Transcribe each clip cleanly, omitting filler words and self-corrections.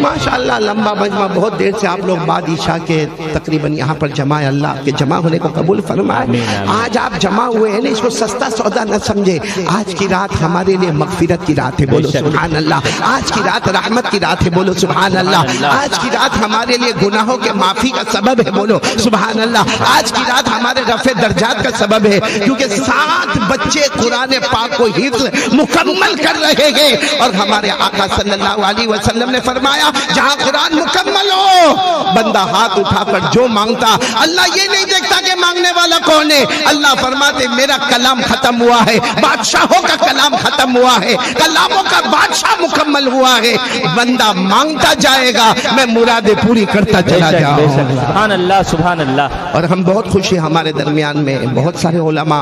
माशाअल्लाह लंबा मजमा, बहुत देर से आप लोग बाद ईशा के तकरीबन यहाँ पर जमा है। अल्लाह आपके जमा होने को कबूल फरमाए। आज आप जमा हुए हैं ना, इसको सस्ता सौदा न समझे। आज की रात हमारे लिए मगफिरत की रात है, बोलो सुभान अल्लाह। आज की रात रहमत की रात है, बोलो सुभान अल्लाह। आज की रात हमारे लिए गुनाहों के माफी का सबब है, बोलो सुभान अल्लाह। आज की रात हमारे रफे दर्जात का सबब है, क्योंकि 7 बच्चे कुरान पाक को हिफ्ज़ मुकम्मल कर रहे हैं। और हमारे आका सल्लल्लाहु अलैहि वसल्लम ने फरमाया, जहां कुरान मुकम्मल हो, बंदा हाथ उठाकर जो मांगता, अल्लाह ये नहीं देखता कि मांगने वाला कौन है। अल्लाह फरमाते मेरा कलाम खत्म हुआ है, बादशाहों का कलाम खत्म हुआ है, कलामों का बादशाह मुकम्मल हुआ है। बंदा मांगता जाएगा, मैं मुरादें पूरी करता चला जाऊं। सुभान अल्लाह, सुभान अल्लाह। और हम बहुत खुश हैं, हमारे दरमियान में बहुत सारे उलमा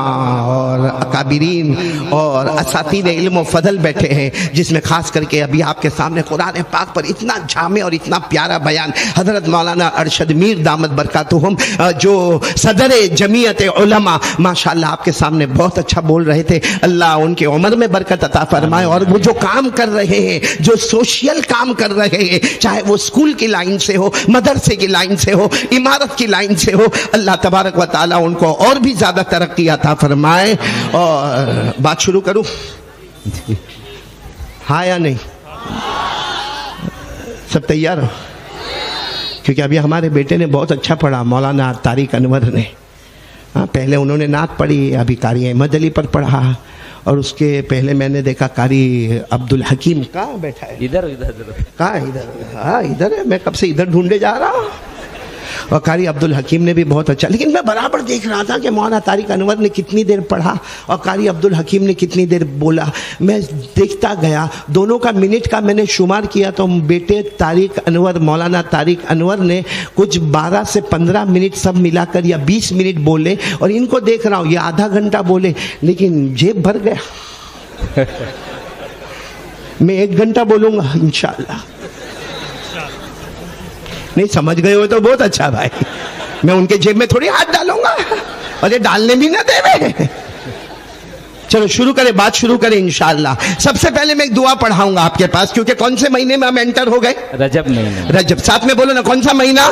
और अकाबिरीन और असातीज़ इल्म व फजल बैठे हैं, जिसमें खास करके अभी आपके सामने कुरान पाक पर इतना जामे और इतना प्यारा बयान हजरत मौलाना अरशद मीर दामद बरकातुहुम, जो सदर जमीयत उलमा, माशाअल्लाह आपके सामने बहुत अच्छा बोल रहे थे। अल्लाह उनके उम्र में बरकत अता फरमाए। और वो जो काम कर रहे हैं, जो सोशल काम कर रहे हैं, चाहे वो स्कूल की लाइन से हो, मदरसे की लाइन से हो, इमारत की लाइन से हो, अल्लाह तबारक व तआला उनको और भी ज्यादा तरक्की अता फरमाए। और बात शुरू करूं, हाँ या नहीं? सब तैयार हो? क्योंकि अभी हमारे बेटे ने बहुत अच्छा पढ़ा, मौलाना तारिक अनवर ने। हाँ, पहले उन्होंने नात पढ़ी, अभी कारी अहमद अली पर पढ़ा, और उसके पहले मैंने देखा कारी अब्दुल हकीम। कहाँ बैठा है? इधर इधर कहाँ? इधर। हाँ इधर है, मैं कब से इधर ढूंढे जा रहा हूँ। और कारी अब्दुल हकीम ने भी बहुत अच्छा, लेकिन मैं बराबर देख रहा था कि मौलाना तारिक अनवर ने कितनी देर पढ़ा और कारी अब्दुल हकीम ने कितनी देर बोला। मैं देखता गया, दोनों का मिनट का मैंने शुमार किया तो बेटे तारिक अनवर, मौलाना तारिक अनवर ने कुछ 12 से 15 मिनट सब मिलाकर या 20 मिनट बोले, और इनको देख रहा हूँ ये आधा घंटा बोले, लेकिन जेब भर गया। मैं 1 घंटा बोलूँगा इंशाअल्लाह। नहीं समझ गए हो तो बहुत अच्छा भाई, मैं उनके जेब में थोड़ी हाथ डालूंगा, और ये डालने भी ना देवे। चलो शुरू करें, बात शुरू करें इंशाअल्लाह। सबसे पहले मैं एक दुआ पढ़ाऊंगा आपके पास, क्योंकि कौन से महीने में हम एंटर हो गए? रजब महीना। रजब, साथ में बोलो ना, कौन सा महीना?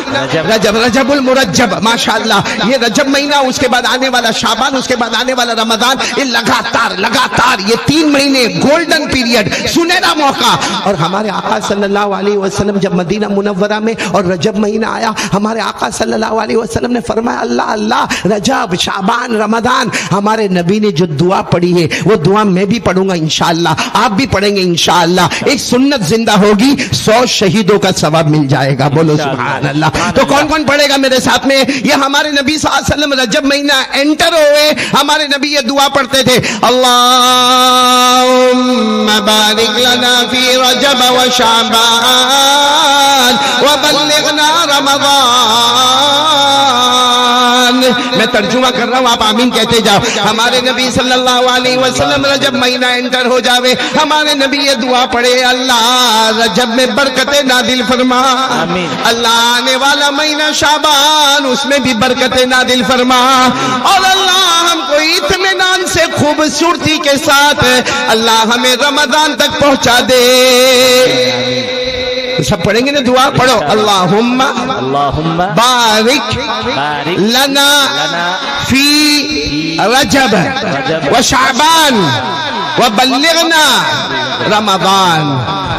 रजब, रजबुल मुरज्जब, माशाअल्लाह। ये रजब महीना, उसके बाद आने वाला शाबान, उसके बाद आने वाला रमजान, ये लगातार लगातार ये 3 महीने गोल्डन पीरियड, सुनहरा मौका। और हमारे आका सल्लल्लाहु अलैहि वसल्लम जब मदीना मुनव्वरा में और रजब महीना आया, हमारे आका सल्लल्लाहु अलैहि वसल्लम ने फरमाया, अल्लाह अल्लाह, रजब, शाबान, रमजान। हमारे नबी ने जो दुआ पढ़ी है वो दुआ मैं भी पढ़ूंगा इंशाअल्लाह, आप भी पढ़ेंगे इंशाअल्लाह। एक सुन्नत जिंदा होगी, 100 शहीदों का सवाब मिल जाएगा, बोलो सुभान अल्लाह। तो कौन कौन पढ़ेगा मेरे साथ में? ये हमारे नबी सल्लल्लाहु अलैहि वसल्लम रजब महीना एंटर हुए, हमारे नबी ये दुआ पढ़ते थे, अल्लाहुम्मा बारिक लना फी रजब व शाबान व बल्लिगना रमजान। मैं तर्जुमा कर रहा हूं, आप आमीन कहते जाओ। हमारे नबी सल्लल्लाहु अलैहि वसल्लम रजब महीना एंटर हो जावे, हमारे नबी ये दुआ पढ़े, अल्लाह रजब में बरकतें नादिल फरमा, अल्लाह आने वाला महीना शाबान, उसमें भी बरकतें नादिल फरमा, और अल्लाह हमको इत्मीनान से खूबसूरती के साथ अल्लाह हमें रमजान तक पहुंचा दे। सब पढ़ेंगे ना दुआ? पढ़ो, अल्लाहुम्मा बारिक लना फी रजब व शाबान व बल्लिगना रमजान।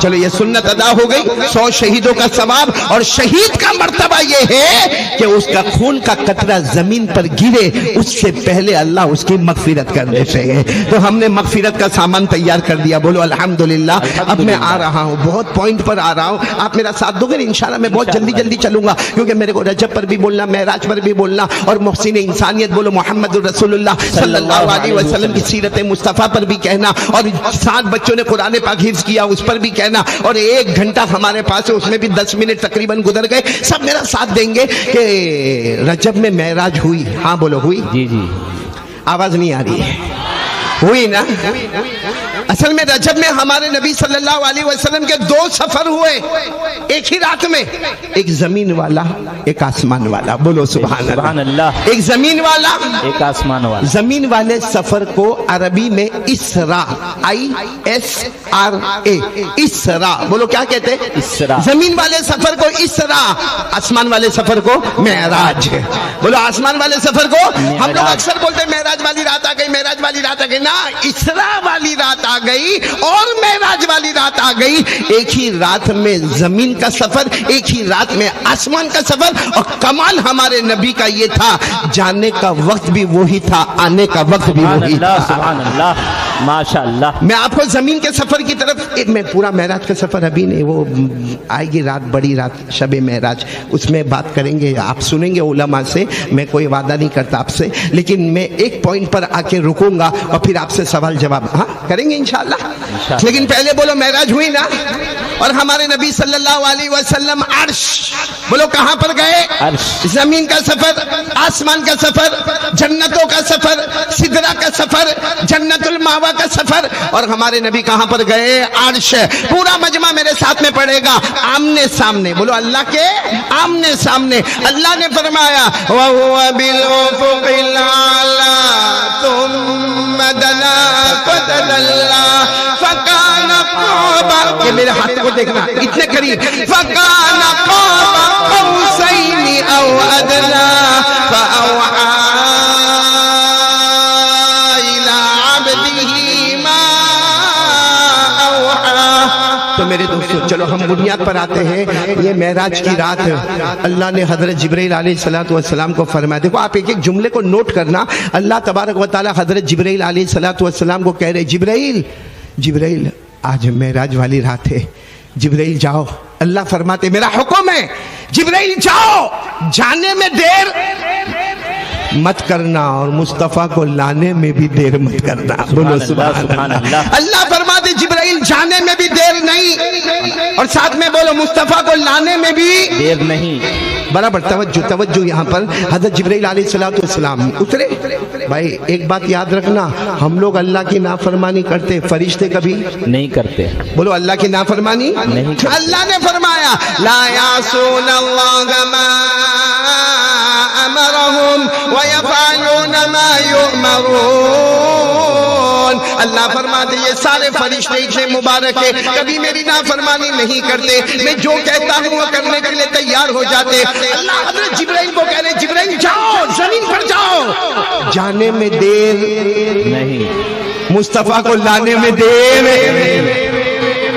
चलो ये सुन्नत अदा हो गई, 100 शहीदों का सवाब। और शहीद का मर्तबा ये है कि उसका खून का कतरा जमीन पर गिरे उससे पहले अल्लाह उसकी मगफिरत कर देते हैं। तो हमने मगफिरत का सामान तैयार कर दिया, बोलो अल्हम्दुलिल्लाह। अब मैं आ रहा हूँ, बहुत पॉइंट पर आ रहा हूँ, आप मेरा साथ दोगे इंशाल्लाह। मैं बहुत जल्दी जल्दी चलूंगा, क्योंकि मेरे को रजब पर भी बोलना, महराज पर भी बोलना, और मुहसिन इंसानियत बोलो मोहम्मद रसूलुल्लाह सल्लल्लाहु अलैहि वसल्लम की सीरत मुस्तफ़ा पर भी कहना, और 7 बच्चों ने कुरान पाक हिफ्ज़ किया उस पर भी कहना। और 1 घंटा हमारे पास है, उसमें भी 10 मिनट तकरीबन गुजर गए। सब मेरा साथ देंगे कि रजब में महराज हुई? हाँ बोलो, हुई? जी जी। आवाज नहीं आ रही है? हुई ना? اصل میں رجب میں ہمارے نبی صلی اللہ علیہ وسلم کے 2 سفر ہوئے ایک ہی رات میں، ایک زمین والا ایک آسمان والا، بولو سبحان سبحان اللہ۔ اللہ۔ ایک زمین والا ایک آسمان والا۔ زمین والے سفر کو عربی میں اسرا، ISRA، اسرا، بولو کیا کہتے ہیں؟ اسرا۔ زمین والے سفر کو اسرا، آسمان والے سفر کو معراج، بولو آسمان والے سفر کو ہم لوگ اکثر بولتے ہیں معراج والی رات آ گئی، معراج والی رات آ گئی، نہ اسرا والی رات آ گئی اور معراج والی رات آ گئی۔ ایک ہی رات میں زمین کا سفر، ایک ہی رات میں آسمان کا سفر، اور کمال ہمارے نبی کا یہ تھا جانے کا وقت بھی وہی تھا، آنے کا وقت بھی سبحان وہی اللہ، تھا۔ سبحان اللہ، ماشاء اللہ۔ میں آپ کو زمین کے سفر کی طرف، میں پورا معراج کا سفر ابھی نہیں، وہ آئے گی رات، بڑی رات شب معراج، اس میں بات کریں گے، آپ سنیں گے علماء سے، میں کوئی وعدہ نہیں کرتا آپ سے، لیکن میں ایک پوائنٹ پر آ کے رکوں گا اور پھر آپ سے سوال جواب ہاں کریں گے انشاءاللہ۔ لیکن پہلے بولو معراج ہوئی نا، اور ہمارے نبی صلی اللہ علیہ وسلم عرش، بولو کہاں پر گئے؟ عرش۔ زمین کا سفر، آسمان کا سفر، جنتوں کا سفر، سدرہ کا سفر، جنت الماوا کا سفر، اور ہمارے نبی کہاں پر گئے؟ عرش۔ پورا مجمع میرے ساتھ میں پڑھے گا، آمنے سامنے، بولو اللہ کے آمنے سامنے۔ اللہ نے فرمایا وَهُوَ بِالْأُفُقِ الْأَعْلَى ثُمَّ دَنَا فَتَدَلَّى فَكَانَ قَابَ، یہ میرے ہاتھ کو دیکھنا اتنے قریب، فَكَانَ قَابَ قَوْسَيْنِ أَوْ أَدْنَى فَأَوْحَى إِلَىٰ عَبْدِهِ مَا أَوْحَى۔ تو میرے دوستو چلو ہم بنیاد پر آتے ہیں۔ یہ معراج کی رات اللہ نے حضرت جبرائیل علیہ السلام کو فرمایا، دیکھو آپ ایک ایک جملے کو نوٹ کرنا، اللہ تبارک و تعالی حضرت جبرائیل علیہ السلام کو کہہ رہے جبرائیل آج معراج والی رات ہے، جبرائیل جاؤ۔ اللہ فرماتے میرا حکم ہے جبرائیل جاؤ، جانے میں دیر مت کرنا اور مصطفیٰ کو لانے میں بھی دیر مت کرنا، بولو سبحان اللہ۔ اللہ فرماتے جبرائیل جانے میں بھی دیر نہیں، اور ساتھ میں بولو مصطفیٰ کو لانے میں بھی دیر نہیں۔ برابر توجہ یہاں پر حضرت جبرائیل علیہ السلام اترے۔ بھائی ایک بات یاد رکھنا، ہم لوگ اللہ کی نافرمانی کرتے، فرشتے کبھی نہیں کرتے، بولو اللہ کی نافرمانی نہیں کرتے۔ اللہ نے فرمایا لا یعصون اللہ ما امرهم ویفعلون ما یؤمرون۔ اللہ فرماتے یہ سارے فرشتے اتنے مبارک ہیں، کبھی میری نافرمانی نہیں کرتے، میں جو کہتا ہوں وہ کرنے کے لیے تیار ہو جاتے۔ اللہ حضرت جبرائیل کو کہہ رہے جبرائیل جاؤ، زمین پر جاؤ، جانے میں دیر نہیں، مصطفیٰ کو لانے میں دیر۔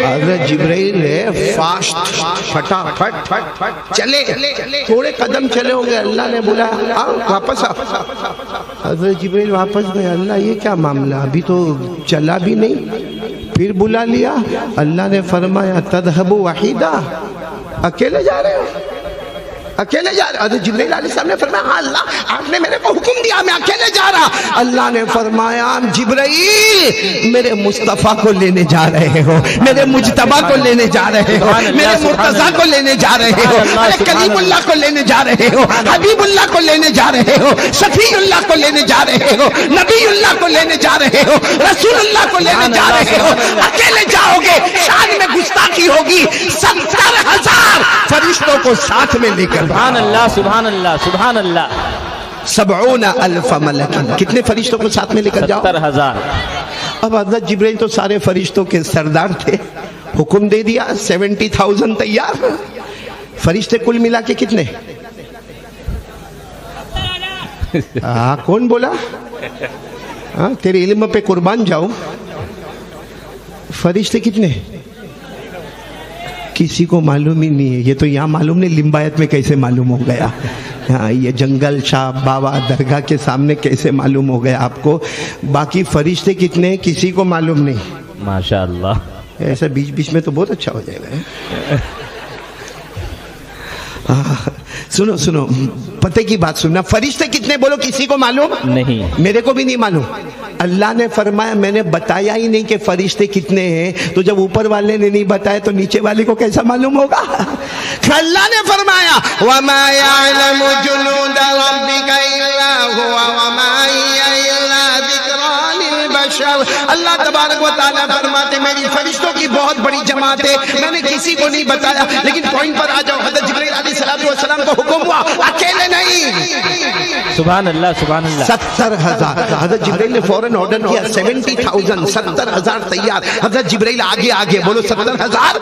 حضرت جبرائیل ہے فاسٹ، فٹافٹ چلے، تھوڑے قدم چلے ہوں گے، اللہ نے بولا واپس آ۔ حضرت جبرائیل واپس گئے، اللہ یہ کیا معاملہ، ابھی تو چلا بھی نہیں، پھر بلا لیا۔ اللہ نے فرمایا تذهب وحیدہ، اکیلے جا رہے ہو، اکیلے جا رہے؟ حضرت جبرائیل علیہ السلام نے فرمایا ہاں اللہ آپ نے میرے کو حکم دیا، میں اکیلے جا رہا۔ اللہ نے فرمایا جبرائیل میرے مصطفیٰ کو لینے جا رہے ہو، میرے مجتبیٰ کو لینے جا رہے ہو، میرے مرتضیٰ کو لینے جا رہے ہو، میرے کلیم اللہ کو لینے جا رہے ہو، حبیب اللہ کو لینے جا رہے ہو، شفیع اللہ کو لینے جا رہے ہو، نبی اللہ کو لینے جا رہے ہو، رسول اللہ کو لینے جا رہے ہو۔ اکیلے جاؤ گے شان میں گستاخی ہوگی، 70,000 فرشتوں کو ساتھ میں لے کر۔ سبحان اللہ، سبحان اللہ، سبحان اللہ۔ 70,000 ملک، کتنے فرشتوں کو ساتھ میں لے کر جاؤ؟ 70,000۔ اب حضرت جبرائیل تو سارے فرشتوں کے سردار تھے، حکم دے دیا 70,000 تیار۔ فرشتے کل ملا کے کتنے؟ کون بولا؟ تیرے علم پہ قربان جاؤ، فرشتے کتنے؟ کسی کو معلوم ہی نہیں ہے۔ یہ تو یہاں معلوم نہیں لمبایت میں کیسے معلوم ہو گیا، ہاں یہ جنگل شاہ بابا درگاہ کے سامنے کیسے معلوم ہو گیا آپ کو؟ باقی فرشتے کتنے کسی کو معلوم نہیں۔ ماشاءاللہ، ایسا بیچ بیچ میں تو بہت اچھا ہو جائے گا۔ سنو پتہ کی بات سننا، فرشتے کتنے بولو کسی کو معلوم نہیں، میرے کو بھی نہیں معلوم۔ اللہ نے فرمایا میں نے بتایا ہی نہیں کہ فرشتے کتنے ہیں، تو جب اوپر والے نے نہیں بتایا تو نیچے والے کو کیسا معلوم ہوگا؟ اللہ نے فرمایا وَمَا يَعْلَمُ جُنُودَ رَبِّكَ إِلَّا هُوَ وَمَا هِيَ إِلَّا ذِكْرَىٰ لِلْبَشَرِ محشر اللہ تبارک و تعالیٰ فرماتے میری فرشتوں کی بہت بڑی جماعت ہے، میں نے کسی کو نہیں بتایا، لیکن پوائنٹ پر آ جاؤ، حضرت جبرائیل علیہ السلام کو حکم ہوا اکیلے نہیں، سبحان اللہ سبحان اللہ، 70,000 حضرت جبرائیل نے فوراً آرڈر کیا 70,000 70,000 تیار، حضرت جبرائیل آگے آگے، بولو 70,000،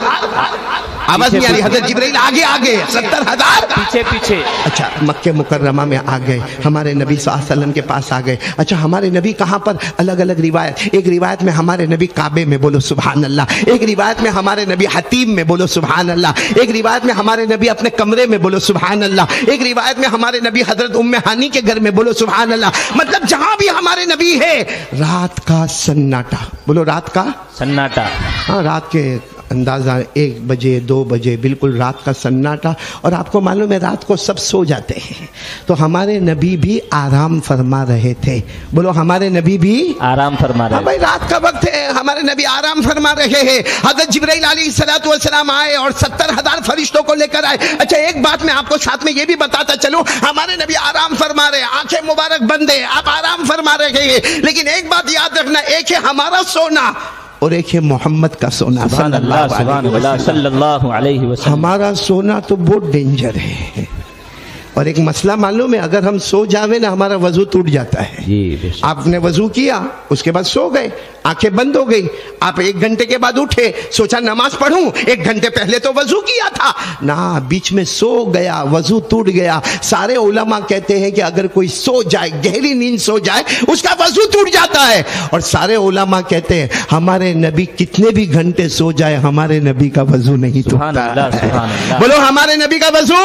آواز نہیں آ رہی، حضرت جبرائیل آگے آگے 70,000 پیچھے پیچھے، اچھا مکہ مکرمہ میں آ گئے، ہمارے نبی صلی اللہ علیہ وسلم کے پاس آ گئے، اچھا ہمارے نبی کہاں پر، الگ الگ روایت، ایک روایت میں ہمارے نبی کعبے میں، بولو سبحان اللہ، ایک روایت میں ہمارے نبی حتیم میں، بولو سبحان اللہ، ایک روایت میں ہمارے نبی اپنے کمرے میں، بولو سبحان اللہ، ایک روایت میں ہمارے نبی حضرت ام ہانی کے گھر میں، بولو سبحان اللہ، مطلب جہاں بھی ہمارے نبی ہے رات کا سناٹا، بولو رات کا سناٹا، ہاں رات کے اندازہ 1 بجے 2 بجے بالکل رات کا سناٹا، اور آپ کو معلوم ہے رات کو سب سو جاتے ہیں، تو ہمارے نبی بھی آرام فرما رہے تھے، بولو ہمارے نبی بھی آرام فرما رہے، بھائی رات کا وقت ہے، ہمارے نبی آرام فرما رہے ہیں، حضرت جبرائیل علیہ السلام آئے اور 70,000 فرشتوں کو لے کر آئے۔ اچھا ایک بات میں آپ کو ساتھ میں یہ بھی بتاتا چلوں، ہمارے نبی آرام فرما رہے ہیں، آنکھیں مبارک بند ہیں، آپ آرام فرما رہے ہیں، لیکن ایک بات یاد رکھنا، ایک ہے ہمارا سونا اور ایک ہے محمد کا سونا، سبحان اللہ سبحان اللہ صلی اللہ علیہ وسلم، ہمارا سونا تو بہت ڈینجر ہے، اور ایک مسئلہ معلوم ہے، اگر ہم سو جاوے نا ہمارا وضو ٹوٹ جاتا ہے، جی بے شک، آپ نے وضو کیا اس کے بعد سو گئے، آنکھیں بند ہو گئی، آپ 1 گھنٹے کے بعد اٹھے، سوچا نماز پڑھوں، 1 گھنٹے پہلے تو وضو کیا تھا نا، بیچ میں سو گیا، وضو ٹوٹ گیا۔ سارے علماء کہتے ہیں کہ اگر کوئی سو جائے، گہری نیند سو جائے، اس کا وضو ٹوٹ جاتا ہے، اور سارے علماء کہتے ہیں ہمارے نبی کتنے بھی گھنٹے سو جائے ہمارے نبی کا وضو نہیں سبحان ٹوٹتا اللہ سبحان اللہ، بولو ہمارے نبی کا وضو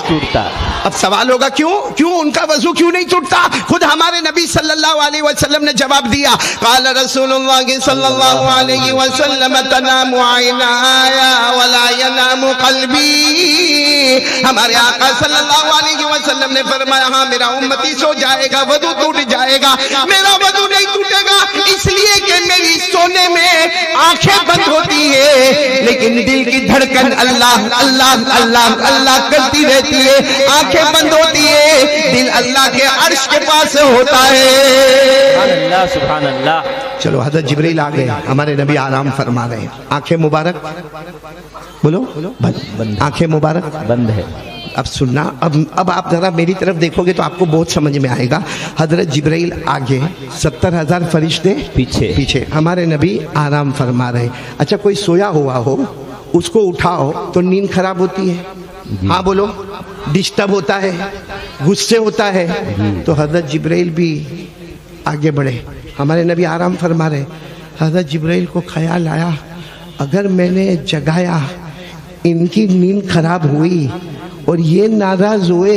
ٹوٹتا، اب سوال ہوگا کیوں ان کا وضو کیوں نہیں ٹوٹتا؟ خود ہمارے نبی صلی اللہ علیہ وسلم نے جواب دیا، قال رسول اللہ صلی اللہ علیہ وسلم تنام عینایا ولا ینام قلبی، ہمارے آقا صلی اللہ علیہ وسلم نے فرمایا ہاں میرا امتی سو جائے گا، وضو ٹوٹ جائے گا، میرا وضو نہیں ٹوٹے گا، اس لیے کہ میری سونے میں آنکھیں بند ہوتی ہے لیکن دل کی دھڑکن اللہ اللہ اللہ اللہ کرتی رہتی ہے، آنکھیں بند ہوتی ہے، دل اللہ کے عرش کے پاس ہوتا ہے۔ سبحان اللہ سبحان اللہ، چلو حضرت جبرائیل آ گئے، ہمارے نبی آرام فرما رہے ہیں، آنکھیں مبارک بولو بند، آنکھیں مبارک بند ہے، اب سننا، اب آپ ذرا میری طرف دیکھو گے تو آپ کو بہت سمجھ میں آئے گا۔ حضرت جبرائیل آگے، 70,000 فرشتے پیچھے، ہمارے نبی آرام فرما رہے۔ اچھا کوئی سویا ہوا ہو اس کو اٹھاؤ تو نیند خراب ہوتی ہے، ہاں بولو، ڈسٹرب ہوتا ہے، غصے ہوتا ہے، تو حضرت جبرائیل بھی آگے بڑھے، ہمارے نبی آرام فرما رہے۔ حضرت جبرائیل کو خیال آیا اگر میں نے جگایا، ان کی نیند خراب ہوئی اور یہ ناراض ہوئے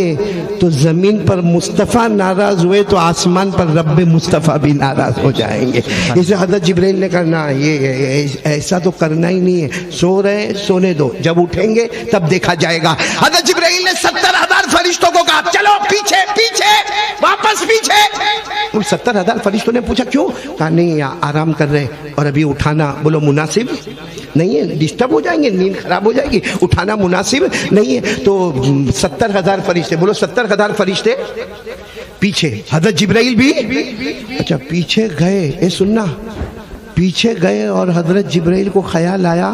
تو زمین پر مصطفیٰ ناراض ہوئے تو آسمان پر رب مصطفیٰ بھی ناراض ہو جائیں گے، اسے حضرت جبرائیل نے کہا یہ ایسا تو کرنا ہی نہیں ہے، سو رہے سونے دو، جب اٹھیں گے تب دیکھا جائے گا۔ حضرت جبرائیل نے 70,000 فرشتوں کو کہا چلو پیچھے پیچھے واپس پیچھے، ان 70,000 فرشتوں نے پوچھا کیوں؟ کہا نہیں آرام کر رہے اور ابھی اٹھانا بولو مناسب نہیں ہے، ڈسٹرب ہو جائیں گے، نیند خراب ہو جائے گی، اٹھانا مناسب نہیں ہے۔ تو 70,000 فرشتے، بولو 70,000 فرشتے پیچھے، حضرت جبرائیل بھی اچھا پیچھے گئے، اے سننا، پیچھے گئے اور حضرت جبرائیل کو خیال آیا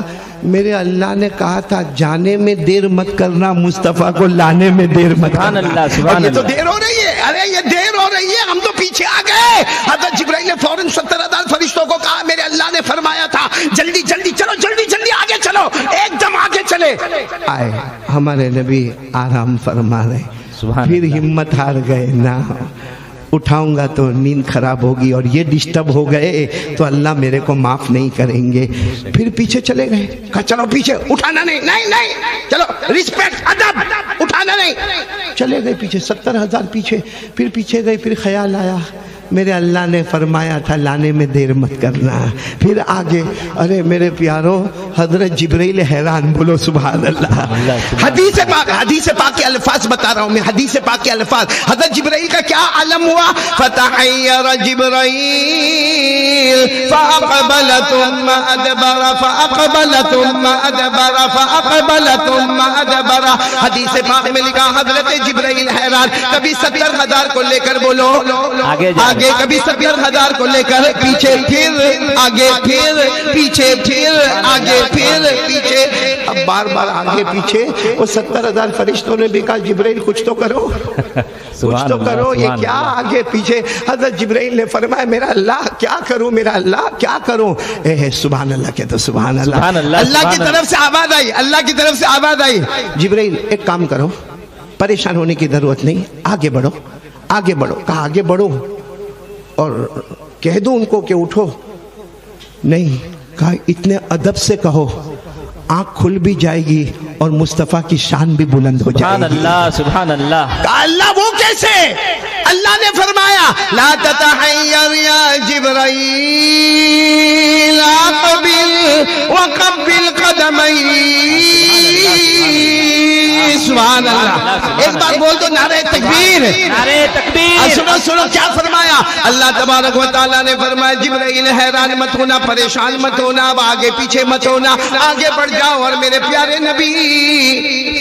میرے اللہ نے کہا تھا جانے میں دیر مت کرنا، مصطفیٰ کو لانے میں دیر مت کرنا۔ سبحان اللہ سبحان اللہ، یہ تو دیر ہو رہی ہے، ارے یہ دیر ہو رہی ہے، ہم تو پیچھے آ گئے۔ حضرت جبرائیل نے فوراً 70,000 فرشتوں کو کہا میرے اللہ نے فرمایا تھا جلدی جلدی چلو، جلدی جلدی آگے چلو، ایک دم آگے چلے آئے، ہمارے نبی آرام فرما رہے، پھر ہمت ہار گئے، نہ اٹھاؤں گا تو نیند خراب ہوگی اور یہ ڈسٹرب ہو گئے تو اللہ میرے کو معاف نہیں کریں گے، پھر پیچھے چلے گئے، کہا چلو پیچھے، اٹھانا نہیں، نہیں نہیں، چلو رسپیکٹ ادب، اٹھانا نہیں، چلے گئے پیچھے، 70,000 پیچھے، پھر پیچھے گئے، پھر خیال آیا میرے اللہ نے فرمایا تھا لانے میں دیر مت کرنا، پھر آگے، ارے میرے پیارو حضرت جبرائیل حیران، بولو سبحان اللہ۔ حدیث پاک کے الفاظ بتا رہا ہوں میں، حدیث پاک کے الفاظ، حضرت جبرائیل کا کیا عالم ہوا، فتحیر جبرائیل فاقبل ثم ادبر فاقبل ثم ادبر فاقبل ثم ادبر، حدیث پاک میں لکھا حضرت جبرائیل حیران، کبھی 70,000 کو لے کر بولو آگے آگے کبھی 70,000 کو لے کر پیچھے پھر آگے پھر پیچھے پھر آگے پھر پیچھے. اب بار بار آگے پیچھے. وہ 70,000 فرشتوں نے بھی کہا جبرائیل کچھ تو کرو, کچھ تو کرو, یہ کیا آگے پیچھے. حضرت جبرائیل نے فرمایا میرا اللہ کیا کروں, میرا اللہ کیا کروں. سبحان اللہ کہتے سبحان اللہ. اللہ کی طرف سے آواز آئی, اللہ کی طرف سے آواز آئی, جبرائیل ایک کام کرو, پریشان ہونے کی ضرورت نہیں, آگے بڑھو, آگے بڑھو. کہا آگے بڑھو اور کہہ دوں ان کو کہ اٹھو. نہیں, کہا اتنے ادب سے کہو, آنکھ کھل بھی جائے گی اور مصطفیٰ کی شان بھی بلند ہو جائے گی. سبحان اللہ سبحان اللہ. کہا اللہ وہ کیسے. اللہ نے فرمایا لا تتحیر یا جبرائیل اقبل وقبل قدمئی. سبحان اللہ. ایک بار بول دو نعرہ تکبیر, نعرہ تکبیر. سنو سنو کیا فرمایا. اللہ تبارک و تعالیٰ نے فرمایا جبرائیل حیران مت ہونا, پریشان مت ہونا, اب آگے پیچھے مت ہونا, آگے بڑھ جاؤ. اور میرے پیارے نبی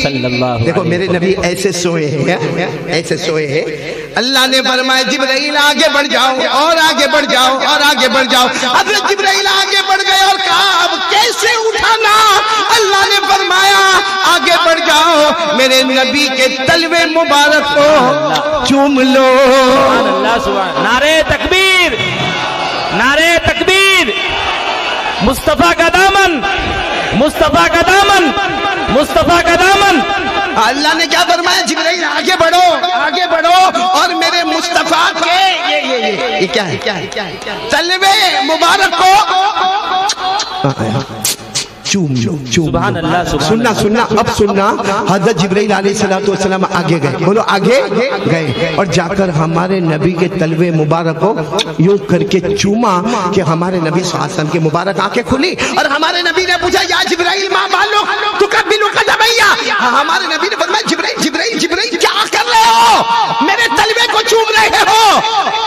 صلی اللہ دیکھو میرے نبی ایسے سوئے ہیں, ایسے سوئے ہیں. اللہ نے فرمایا جبرائیل آگے بڑھ جاؤ اور آگے بڑھ جاؤ اور آگے بڑھ جاؤ. حضرت جبرائیل آگے بڑھ گئے اور کہا اب کیسے اٹھانا. اللہ نے فرمایا آگے بڑھ جاؤ, میرے نبی کے تلوے مبارک کو چوم لو. سبحان اللہ سبحان. نعرہ تکبیر, نعرہ تکبیر. مصطفیٰ کا دامن, مصطفیٰ کا دامن, مصطفیٰ کا دامن. اللہ نے کیا فرمایا جبرائیل آگے بڑھو, آگے بڑھو اور میرے مصطفیٰ کے یہ کیا ہے تلوے مبارک کو چوم لو. سبحان اللہ سبحان سننا اب سننا. حضرت جبرائیل علیہ السلام آگے گئے, بولو آگے گئے, اور جا کر ہمارے نبی کے تلوے مبارک کو یوں کر کے چوما کہ ہمارے نبی صلی اللہ علیہ وسلم کی مبارک آنکھیں کھلی. اور ہمارے نبی نے پوچھا یا جبرائیل ما بالک تقبل قدمیا. ہمارے نبی نے فرمایا جبرائیل جبرائیل جبرائیل کیا کر رہے ہو, میرے تلوے کو چوم رہے ہو.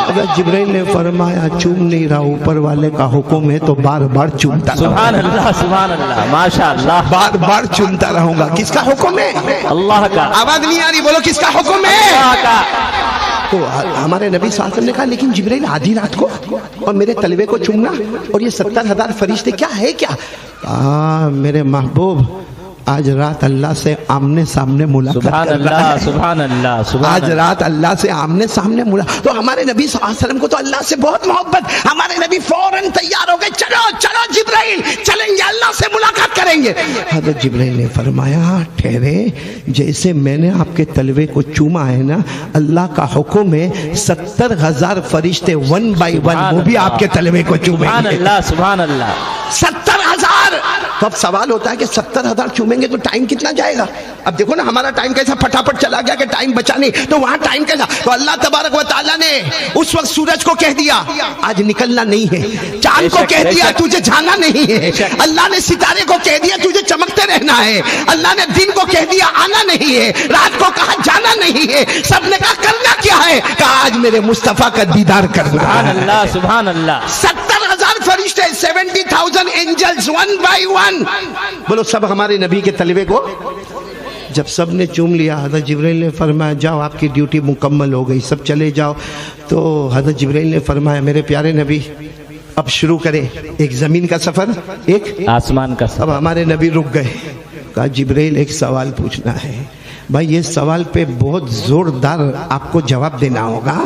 حضرت جبرائیل نے فرمایا چوم نہیں رہا, اوپر والے کا حکم ہے تو بار بار چومتا. سبحان اللہ سبحان اللہ. ماشاء اللہ, بار بار چومتا رہوں گا. کس کا حکم ہے؟ اللہ کا. آواز نہیں آ رہی, بولو کس کا حکم ہے؟ اللہ کا. تو ہمارے نبی صلی اللہ علیہ وسلم نے کہا لیکن جبرائیل آدھی رات کو اور میرے تلوے کو چومنا اور یہ 70,000 فرشتے کیا ہے کیا. میرے محبوب آج رات اللہ سے آمنے سامنے ملاقات سبحان کر رہا اللہ ہے. سبحان اللہ سبحان آج اللہ. رات اللہ سے آمنے سامنے ملاقات. تو ہمارے نبی صلی اللہ علیہ وسلم کو تو اللہ سے بہت محبت. ہمارے نبی فوراً تیار ہو گئے, چلو چلو جبرائیل چلیں گے, اللہ سے ملاقات کریں گے. حضرت جبرائیل نے فرمایا ٹھہرے, جیسے میں نے آپ کے تلوے کو چوما ہے نا, اللہ کا حکم ہے 70,000 فرشتے 1 by 1 وہ بھی آپ کے تلوے کو چومیں سبحان گے. اللہ سبحان اللہ. 70,000. تو اب سوال ہوتا ہے کہ 70,000 چومیں گے تو ٹائم کتنا جائے گا. اب دیکھو نا ہمارا ٹائم کیسا پھٹاپٹ چلا گیا کہ ٹائم بچا نہیں, تو وہاں ٹائم کیسا. تو اللہ تبارک و تعالیٰ نے اس وقت سورج کو کہہ دیا آج نکلنا نہیں ہے, چاند کو کہہ دیا تجھے جانا نہیں ہے, اللہ نے ستارے کو کہہ دیا تجھے چمکتے رہنا ہے, اللہ نے دن کو کہہ دیا آنا نہیں ہے, رات کو کہا جانا نہیں ہے. سب نے کہا کرنا کیا ہے, کہا آج میرے مصطفیٰ کا دیدار کرنا. سبحان اللہ سبحان اللہ. 70,000 فرشتے 70,000 اینجلز 1 by 1. بولو سب ہمارے نبی کے تلوے کو جب سب نے چوم لیا. حضرت جبرائیل نے فرمایا جاؤ آپ کی ڈیوٹی مکمل ہو گئی, سب چلے جاؤ. تو حضرت جبرائیل نے فرمایا میرے پیارے نبی اب شروع کریں ایک زمین کا سفر, ایک آسمان کا سفر. اب ہمارے نبی رک گئے. کہا جبرائیل ایک سوال پوچھنا ہے. بھائی یہ سوال پہ بہت زوردار آپ کو جواب دینا ہوگا.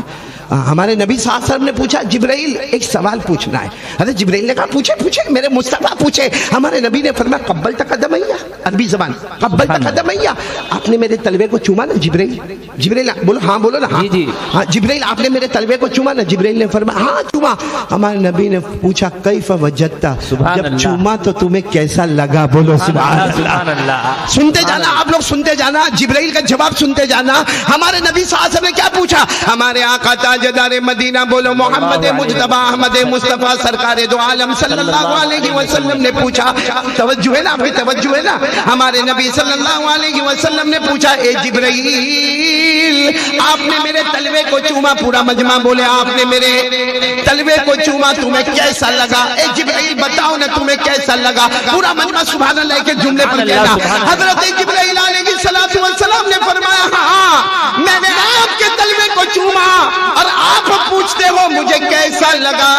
ہمارے نبی صلی اللہ علیہ وسلم نے پوچھا جبرائیل ایک سوال پوچھنا ہے. حضرت جبرائیل نے کہا پوچھے پوچھے, میرے مصطفیٰ پوچھے. ہمارے نبی نے فرمایا قبل تقدمیا, عربی زبان قبل تقدمیا, آپ نے میرے تلوے کو چوما نا جبرائیل. جبرائیل بولو ہاں, بولو نا ہاں. جبرائیل آپ نے میرے تلوے کو چوما نا. جبرائیل نے فرمایا ہاں چوما. ہمارے نبی نے پوچھا کیف وجدتا, جب چوما تو تمہیں کیسا لگا. بولو سبحان اللہ. سنتے جانا آپ لوگ, سنتے جانا, جبرائیل کا جواب سنتے جانا. ہمارے نبی صلی اللہ علیہ وسلم نے کیا پوچھا. ہمارے آقا تاجدار مدینہ بولو محمد مجتبی احمد مصطفیٰ سرکار دو عالم صلی اللہ علیہ وسلم نے پوچھا. توجہ ہے نا, آپ کی توجہ ہے نا. ہمارے نبی صلی اللہ علیہ وسلم نے پوچھا اے جبرائیل آپ نے میرے تلوے کو چوما. پورا مجمع بولے آپ نے میرے تلوے کو چوما, تمہیں کیسا لگا. اے جبرائیل بتاؤ نا تمہیں کیسا لگا. پورا مجمع سبحان اللہ کے جملے پر کہنا. حضرت جبرائیل علیہ السلام نے فرمایا ہاں میں نے آپ کے تلوے کو چوما اور آپ پوچھ पूछते हो मुझे कैसा लगा?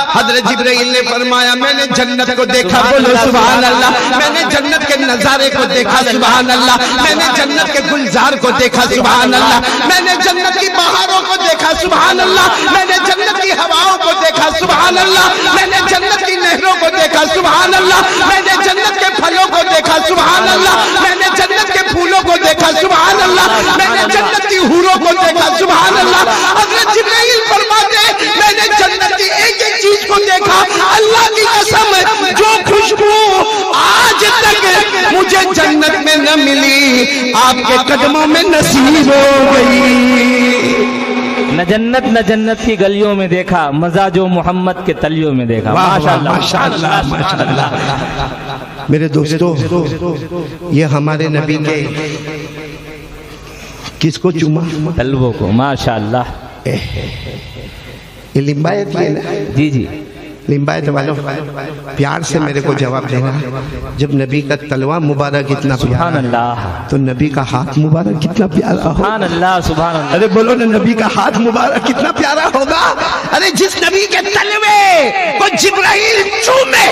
हजरत जिब्राइल ने फरमाया मैंने जन्नत को देखा, बोलो सुभान अल्लाह। मैंने जन्नत के नजारे को देखा, सुभान अल्लाह। मैंने जन्नत के गुलजार को देखा, सुभान अल्लाह। मैंने जन्नत की बहारों को देखा, सुभान अल्लाह। मैंने जन्नत की हवाओं को देखा, सुभान अल्लाह। मैंने जन्नत की नहरों को देखा, सुभान अल्लाह। मैंने जन्नत के फलों को देखा, सुभान अल्लाह। मैंने जन्नत के फूलों को देखा, सुभान अल्लाह। मैंने जन्नत की हूरों को देखा, सुभान अल्लाह। हज़रत जिब्राइल फरमाते मैंने जन्नत की एक एक चीज को देखा, अल्लाह की कसम जो खुशबू आज तक मुझे जन्नत में न मिली आपके कदमों में नसीब हो गई। न जन्नत की गलियों में देखा, मजा जो मोहम्मद के तलियों में देखा। माशाअल्लाह माशाअल्लाह माशाअल्लाह। मेरे दोस्तों, ये हमारे नबी के किसको चुमा? तलवों को। माशाअल्लाह। ये लिम्बायत है ना? जी जी। लिम्बायत वालों प्यार से मेरे को जवाब देना, जब नबी का तलवा मुबारक इतना सुभान प्यारा अल्लाह, तो नबी का हाथ मुबारक कितना प्यारा हो? सुभान अल्लाह, सुभान अल्लाह। अरे बोलो ना, नबी का हाथ मुबारक कितना प्यारा होगा? अरे जिस नबी के तलवे को जिब्राइल चूमे,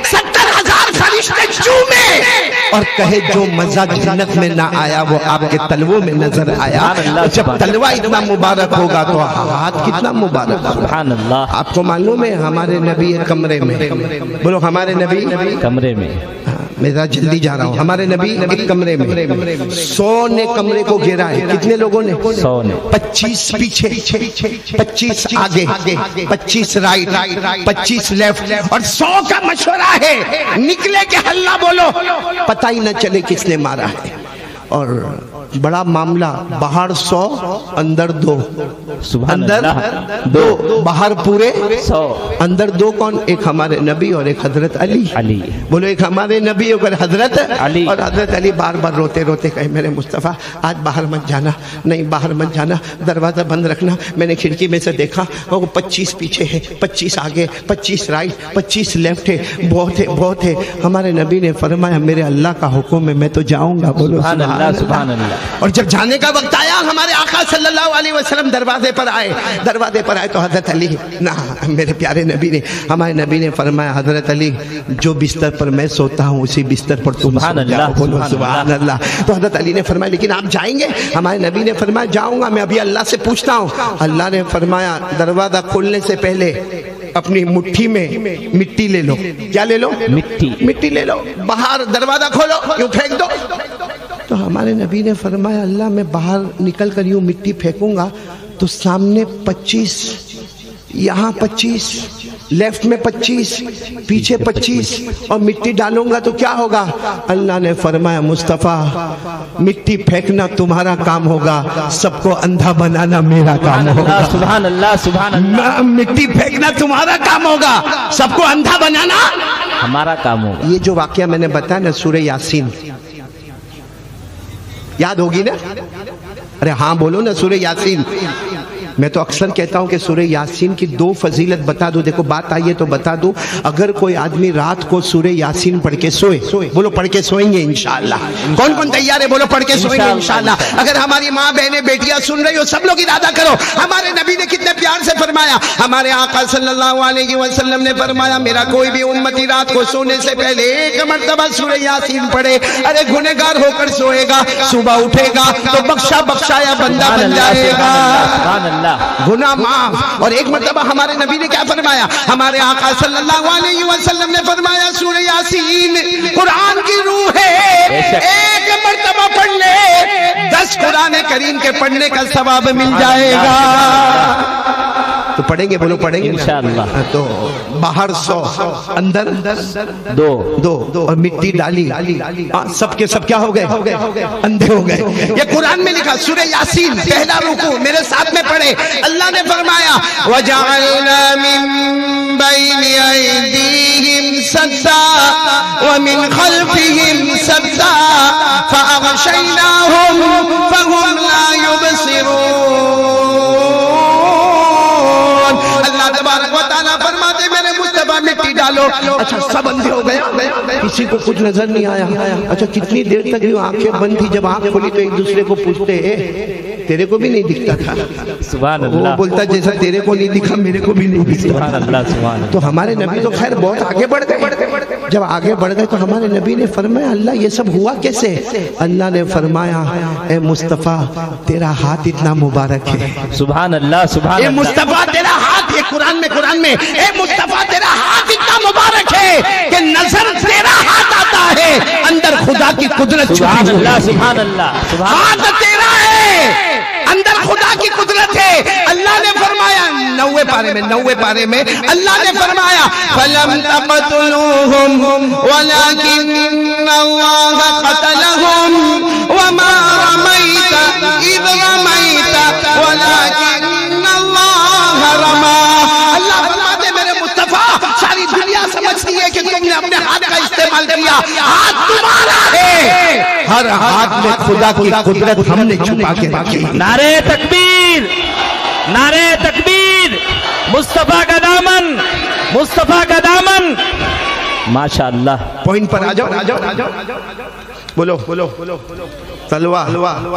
70,000 फरिश्ते चूमे और कहे जो मजा जन्नत में ना आया वो आपके तलवों में नजर आया। तो जब तलवा इतना मुबारक होगा तो हाथ कितना मुबारक होगा? सुभान अल्लाह। आपको मालूम है हमारे नबी एक कमरे में, बोलो हमारे नबी कमरे में, मैं जल्दी जा रहा हूँ, हमारे नबी एक कमरे में 100 ने कमरे को घेरा है। कितने लोगों ने? 100 ने। 25 पीछे, 25 आगे, 25 राइट, 25 लेफ्ट और 100 का मशवरा है निकले के हल्ला बोलो, पता ही न चले किसने मारा है। और बड़ा मामला, बाहर 100 अंदर 2, अंदर 2 बाहर पूरे 100। अंदर 2 कौन? एक हमारे नबी और एक हजरत अली। बोलो एक हमारे नबी और हजरत अली। और हजरत अली बार बार रोते रोते कहे मेरे मुस्तफ़ा आज बाहर मत जाना, नहीं बाहर मत जाना, दरवाजा बंद रखना। मैंने खिड़की में से देखा वो 25 पीछे है, 25 आगे, 25 राइट, 25 लेफ्ट है, बहुत है। हमारे नबी ने फरमाया मेरे अल्लाह का हुक्म है मैं तो जाऊंगा। बोलो सुभान अल्लाह, सुभान अल्लाह। और जब जाने का वक्त आया हमारे आका सल्लल्लाहु अलैहि वसल्लम दरवाजे पर आए तो हजरत अली ना, मेरे प्यारे नबी ने, हमारे नबी ने फरमाया हजरत अली जो बिस्तर पर मैं सोता हूँ उसी बिस्तर पर तुम सो जाओ। बोलो सुभान अल्लाह। तो हजरत अली ने फरमाया लेकिन आप जाएंगे? हमारे नबी ने फरमाया जाऊंगा, मैं अभी अल्लाह से पूछता हूँ। अल्लाह ने फरमाया दरवाजा खोलने से पहले अपनी मुट्ठी में मिट्टी ले लो। क्या ले लो? मिट्टी ले लो। बाहर दरवाजा खोलो, यूं फेंक दो। तो हमारे नबी ने फरमाया अल्लाह मैं बाहर निकल कर यूं मिट्टी फेंकूंगा तो सामने 25, यहाँ 25, लेफ्ट में 25, पीछे 25 और मिट्टी डालूंगा तो क्या होगा? अल्लाह ने फरमाया मुस्तफा मिट्टी फेंकना तुम्हारा काम होगा, सबको अंधा बनाना मेरा काम होगा। सुभान अल्लाह, सुभान अल्लाह। मिट्टी फेंकना तुम्हारा काम होगा, सबको अंधा बनाना हमारा काम होगा। ये जो वाकया मैंने बताया ना सूरह यासीन, याद होगी ना? अरे हाँ बोलो ना, सूरह यासीन। मैं तो अक्सर कहता हूँ कि सूरह यासीन की 2 फजीलत बता दो। देखो बात आई है तो बता दो। अगर कोई आदमी रात को सूरह यासीन पढ़ के सोए, बोलो पढ़ के सोएंगे इंशाअल्लाह। कौन कौन तैयार है? बोलो पढ़ के सोएंगे इंशाअल्लाह। अगर हमारी माँ बहनें बेटियां सुन रही हो सब लोग इरादा करो। हमारे नबी ने कितने प्यार से फरमाया, हमारे आका सल्लल्लाहु अलैहि वसल्लम ने फरमाया मेरा कोई भी उम्मती रात को सोने से पहले एक मर्तबा सूरह यासीन पढ़े, अरे गुनहगार होकर सोएगा, सुबह उठेगा तो बख्शाया बंदा बन जाएगा, गुनाह माफ। और एक मर्तबा हमारे नबी ने क्या फरमाया? हमारे आका सल्लल्लाहु अलैहि वसल्लम ने फरमाया सूरह यासीन कुरान की रूह है, एक मर्तबा पढ़ ले 10 कुरान करीम के पढ़ने का सवाब मिल जाएगा। तो पढ़ेंगे, बोलो पढ़ेंगे इंशाअल्लाह। तो बाहर 100 अंदर 2 और मिट्टी डाली, सबके सब क्या हो गए? अंधे हो गए। ये कुरान में लिखा सूरह यासीन पहला रुकू, मेरे साथ में पढ़े। अल्लाह ने फरमाया वजअलना मिन बैनि अयदीहिम सद्दा व मिन खल्फिहिम सद्दा फअगशयनाहुम फहुम ला युबसिरून। फरमाते मेरे मुस्तफा मिट्टी डालो, अच्छा सब अंधे हो गया, किसी को कुछ नजर नहीं आया। अच्छा कितनी देर तक आंखें बंद थी, जब आंख खोली तो एक दूसरे को पूछते تیرے کو بھی نہیں دکھتا تھا. سبحان وہ اللہ بولتا جیسا تیرے کو نہیں دکھا میرے کو بھی نہیں دکھتا. سبحان اللہ سبحان اللہ. تو ہمارے نبی تو خیر بہت آگے بڑھ گئے. جب آگے بڑھ گئے تو ہمارے نبی نے فرمایا اللہ یہ سب ہوا کیسے؟ اللہ نے فرمایا اے مصطفیٰ تیرا ہاتھ اتنا مبارک ہے. سبحان اللہ سبحان اے اللہ. مصطفیٰ تیرا ہاتھ، یہ قرآن میں اے مصطفیٰ تیرا ہاتھ اتنا مبارک ہے کہ نظر تیرا ہاتھ آتا ہے اندر خدا کی قدرت سبحان چھپی ہوئی اللہ ہے. سبحان اللہ سبحان ہاتھ تیرا ہے اندر خدا کی قدرت ہے. اللہ نے فرمایا 90 پارے میں اللہ نے فرمایا فَلَمْ تَقْتُلُوهُمْ وَلَكِنَّ اللَّهَ قَتَلَهُمْ وَمَا رَمَيْتَ إِذْ رَمَيْتَ وَلَكِنَّ اللَّهَ رَمَى. اللہ فرماتے میرے مصطفیٰ ساری دنیا سمجھتی ہے کہ تم نے اپنے ہاتھ کا استعمال کیا، ہاتھ تمہارا ہے. ہر ہاتھ میں خدا کی قدرت ہم نے چھپا کے رکھی. نعرہ تکبیر نعرہ تکبیر. مصطفیٰ کا دامن مصطفیٰ کا دامن. ماشاءاللہ. پوائنٹ پر آ جاؤ. بولو تلوا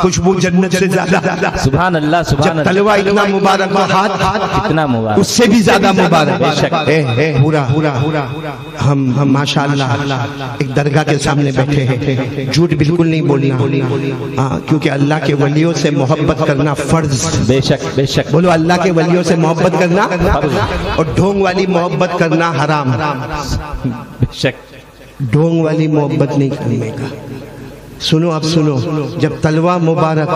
خوشبو جنت سے زیادہ. سبحان اللہ سبحان جب اللہ. تلوا اتنا مبارک ہو ہاتھ اتنا مبارک اس سے بھی زیادہ مبارک. بے شک. پورا ہم ماشاءاللہ ایک درگاہ کے سامنے بیٹھے ہیں. جھوٹ بالکل نہیں بولنا کیونکہ اللہ کے ولیوں سے محبت کرنا فرض. بے شک بے شک. بولو اللہ کے ولیوں سے محبت کرنا اور ڈھونگ والی محبت کرنا حرام. بے شک. ڈھونگ والی محبت نہیں کرنے کا. سنو اب سنو جب تلوا مبارک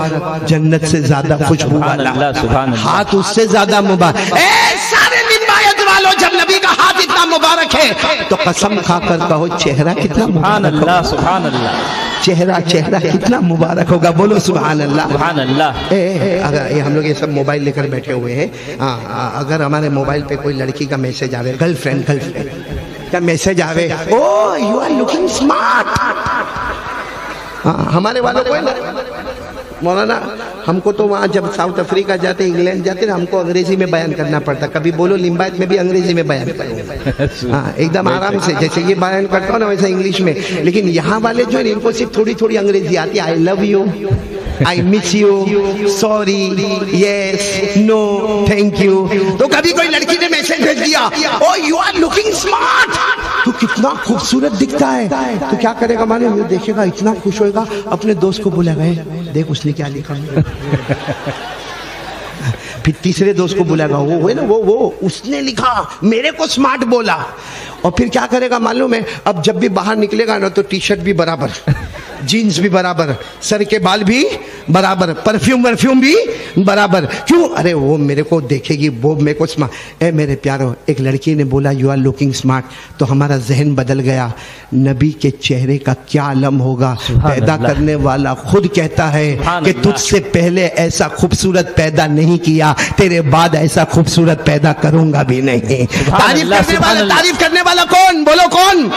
جنت سے زیادہ خوشبو سبحان والا اللہ سبحان اللہ. ہاتھ اس سے زیادہ مبارک. اے سارے لمبایت والوں جب نبی کا ہاتھ اتنا مبارک ہے تو قسم کھا کر کہو چہرہ کتنا سبحان مبارک اللہ ہوگا. سبحان اللہ چہرہ کتنا مبارک ہوگا. بولو سبحان اللہ. سبحان اللہ. اگر یہ ہم لوگ یہ سب موبائل لے کر بیٹھے ہوئے ہیں اگر ہمارے موبائل پہ کوئی لڑکی کا میسج آوے گرل فرینڈ کا میسج آوے او یو آر لوکنگ اسمارٹ. ہمارے والوں کو ہے نا مولانا ہم کو تو وہاں جب ساؤتھ افریقہ جاتے انگلینڈ جاتے نا ہم کو انگریزی میں بیان کرنا پڑتا. کبھی بولو لمبایت میں بھی انگریزی میں بیان کروں ایک دم آرام سے جیسے یہ بیان کرتا ہوں نا ویسا انگلش میں. لیکن یہاں والے جو ہیں ان کو صرف تھوڑی انگریزی آتی ہے. I love you I miss you, sorry, yes, no, thank you. تو کبھی کوئی لڑکی نے میسج بھیج دیا oh you are looking smart. تو کتنا خوبصورت دکھتا ہے. تو کیا کرے گا معلوم ہے دیکھے گا اتنا خوش ہوئے گا اپنے دوست کو بولے گا دیکھ اس نے کیا لکھا. پھر تیسرے دوست کو بولے گا وہ ہے نا وہ اس نے لکھا میرے کو سمارٹ بولا. اور پھر کیا کرے گا معلوم ہے اب جب بھی باہر نکلے گا نا تو ٹی شرٹ بھی برابر جینز بھی برابر سر کے بال بھی برابر پرفیوم بھی برابر. کیوں؟ ارے وہ میرے کو دیکھے گی وہ میرے کو سمارٹ. اے میرے پیارو ایک لڑکی نے بولا یو آر لوکنگ سمارٹ تو ہمارا ذہن بدل گیا. نبی کے چہرے کا کیا علم ہوگا. پیدا کرنے والا خود کہتا ہے کہ تجھ سے پہلے ایسا خوبصورت پیدا نہیں کیا تیرے بعد ایسا خوبصورت پیدا کروں گا بھی نہیں. تعریف کرنے والا کون؟ بولو کون؟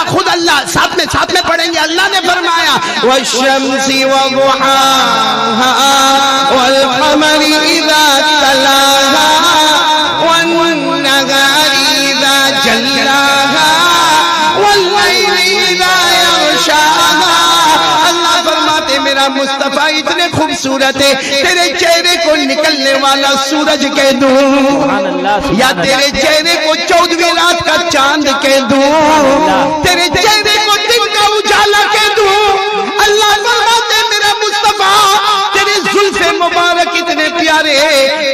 خود اللہ. ساتھ میں پڑھیں گے. اللہ نے فرمایا والشمس وضحاها والقمر اذا تلاها والنهار اذا جلاها والليل اذا يغشاها. اللہ فرماتے میرا مصطفیٰ اتنے خوبصورت ہے تیرے چہرے کو نکلنے والا سورج کہہ دوں یا تیرے چہرے کو 14ویں رات کا چاند کہہ دوں تیرے چہرے کو دن کا اجالا کہہ دوں. اللہ فرماتے میرا مصطفیٰ تیرے زلف مبارک اتنے پیارے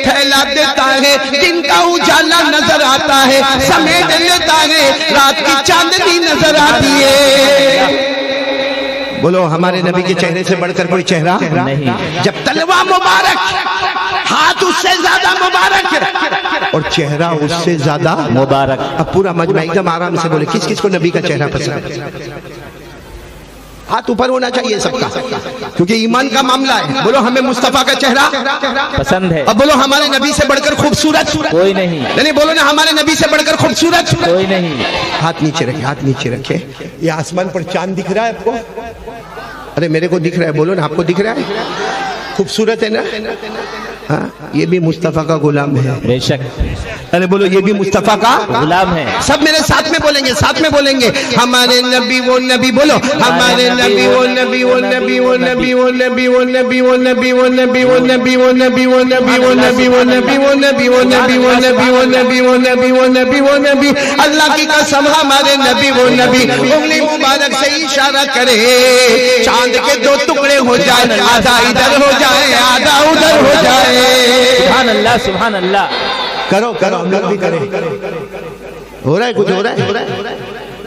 پھیلا دیتا ہے دن کا اجالا نظر آتا ہے سمیٹ لیتا ہے رات کی چاندنی نظر آتی ہے. بولو ہمارے نبی کے چہرے سے بڑھ کر کوئی چہرہ نہیں. جب تلوا مبارک ہاتھ اس سے زیادہ مبارک اور چہرہ اس سے زیادہ مبارک. اب پورا مجمع ایک دم آرام سے بولے کس کو نبی کا چہرہ پسند ہے. ہاتھ اوپر ہونا چاہیے سب کا کیونکہ ایمان کا معاملہ ہے. بولو ہمیں مصطفیٰ کا چہرہ پسند ہے. اب بولو ہمارے نبی سے بڑھ کر خوبصورت کوئی نہیں. نہیں بولو نا ہمارے نبی سے بڑھ کر خوبصورت کوئی نہیں. ہاتھ نیچے رکھے. یہ آسمان پر چاند دکھ رہا ہے آپ کو؟ ارے میرے کو دکھ رہا ہے. بولو نا آپ کو دکھ رہا ہے؟ خوبصورت ہے نا. یہ بھی مصطفیٰ کا غلام ہے. بے شک. अरे बोलो ये भी मुस्तफा का गुलाम है। सब मेरे साथ में बोलेंगे, साथ में बोलेंगे, हमारे नबी वो नबी, बोलो हमारे नबी वो नबी वो नबी वो नबी वो नबी वो नबी वो नबी वो नबी वो नबी वो नबी वो नबी वो नबी वो नबी वो नबी वो नबी वो नबी वो नबी वो नबी वो नबी वो नबी। अल्लाह की कसम हमारे नबी वो नबी उंगली मुबारक से इशारा करे, चांद के दो टुकड़े हो जाए, आधा इधर हो जाए आधा उधर हो जाए। सुभान अल्लाह सुभान अल्लाह। करो करो, हम लोग भी करें। हो रहा है कुछ, हो रहा है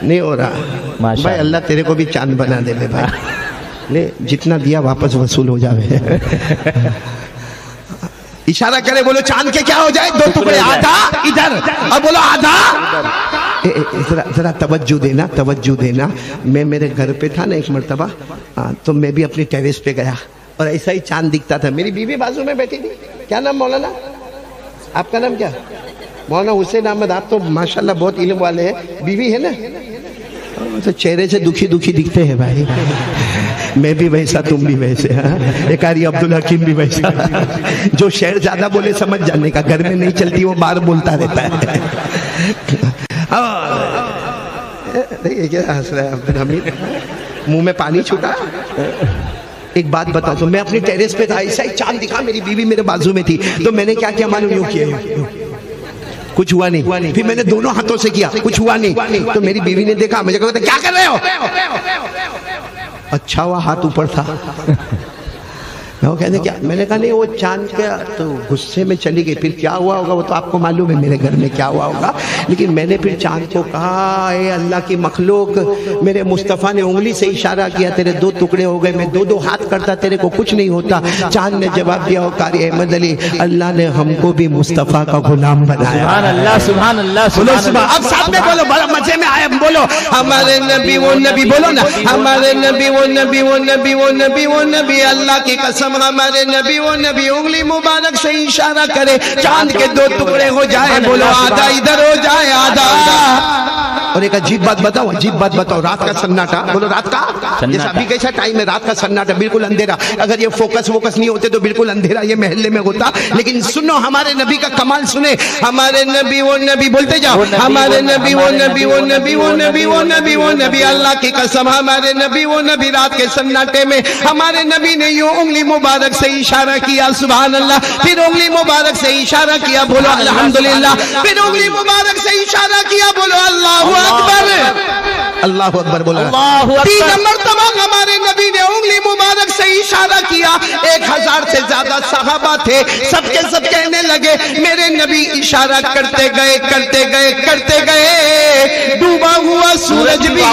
नहीं हो रहा? माशा भाई अल्लाह तेरे को भी चांद बना दे ले भाई, ले जितना दिया वापस वसूल हो जावे। इशारा करे, बोलो चांद के क्या हो जाए, दो टुकड़े, आधा इधर और बोलो आधा। जरा तवज्जो देना, तवज्जो देना। मैं मेरे घर पे था ना एक मर्तबा, तो मैं भी अपनी टेरेस पे गया और ऐसा ही चांद दिखता था। मेरी बीवी बाजू में बैठी थी। क्या नाम मौलाना, आपका नाम क्या? मौलाना हुसैन अहमद। आप तो माशाल्लाह बहुत इल्म वाले हैं। बीवी है ना, तो चेहरे से दुखी दुखी दिखते हैं भाई। मैं भी वैसा, तुम भी वैसे। एक आरी अब्दुल हकीम भी वैसा। जो शेर ज्यादा बोले समझ जाने का, घर में नहीं चलती वो बाहर बोलता रहता है। ये क्या हंस रहा है अब्दुल हमीद, मुंह में पानी छूटा। एक बात बताओ, तो मैं अपनी टेरेस पे था, ऐसा ही चांद दिखा, मेरी बीवी मेरे बाजू में थी, तो मैंने क्या किया मालूम? यूं किया, कुछ हुआ नहीं। फिर मैंने दोनों हाथों से किया, कुछ हुआ नहीं। तो मेरी बीवी ने देखा, मुझे कहता क्या कर रहे हो? अच्छा हुआ हाथ ऊपर था। वो कहते क्या? मैंने कहा नहीं, वो चांद का तो गुस्से में चली गई। फिर क्या हुआ होगा वो तो आपको मालूम है मेरे घर में क्या हुआ होगा। लेकिन मैंने फिर चांद को कहा, ए अल्लाह की मखलूक, मेरे मुस्तफ़ा ने उंगली से इशारा किया, तेरे दो टुकड़े हो गए। मैं दो दो हाथ करता, तेरे को कुछ नहीं होता। चांद ने जवाब दिया, ओ कारी अहमद अली, अल्लाह ने हमको भी मुस्तफ़ा का गुलाम बनाया। सुभान अल्लाह सुभान अल्लाह सुभान अल्लाह। अब साथ में बोलो, बड़ा मजे में आया, बोलो हमारे नबी वो नबी, बोलो ना हमारे नबी वो नबी वो नबी वो नबी वो नबी। अल्लाह की कसम हमारे नबी वो नबी उंगली मुबारक से इशारा करे, चांद के दो टुकड़े हो जाए, बोलो आधा इधर हो जाए आधा। और एक अजीब बात बताओ, अजीब बात बताओ, रात का सन्नाटा, बोलो रात का, जैसे अभी कैसा टाइम है, रात का सन्नाटा, बिल्कुल अंधेरा। अगर ये फोकस नहीं होते तो बिल्कुल अंधेरा ये महल्ले में होता। लेकिन सुनो हमारे नबी का कमाल, सुने हमारे नबी वो नबी, बोलते जाओ हमारे नबी वो नबी वो नबी वो नबी वो नबी वो नबी। अल्लाह की कसम हमारे नबी वो नबी रात के सन्नाटे में हमारे नबी ने यूं उंगली मुबारक से इशारा किया, सुभान अल्लाह। फिर उंगली मुबारक से इशारा किया, बोलो अल्हम्दुलिल्लाह। फिर उंगली मुबारक से इशारा किया, बोलो अल्लाहु अकबर, अल्लाहु अकबर, बोलो अल्लाहु अकबर। 3 मरतबा हमारे नबी ने उंगली मुबारक से इशारा किया। 1000 से ज्यादा सहाबा थे, सबके सब कहने लगे मेरे नबी इशारा करते गए करते गए करते गए। डूबा हुआ सूरज भी,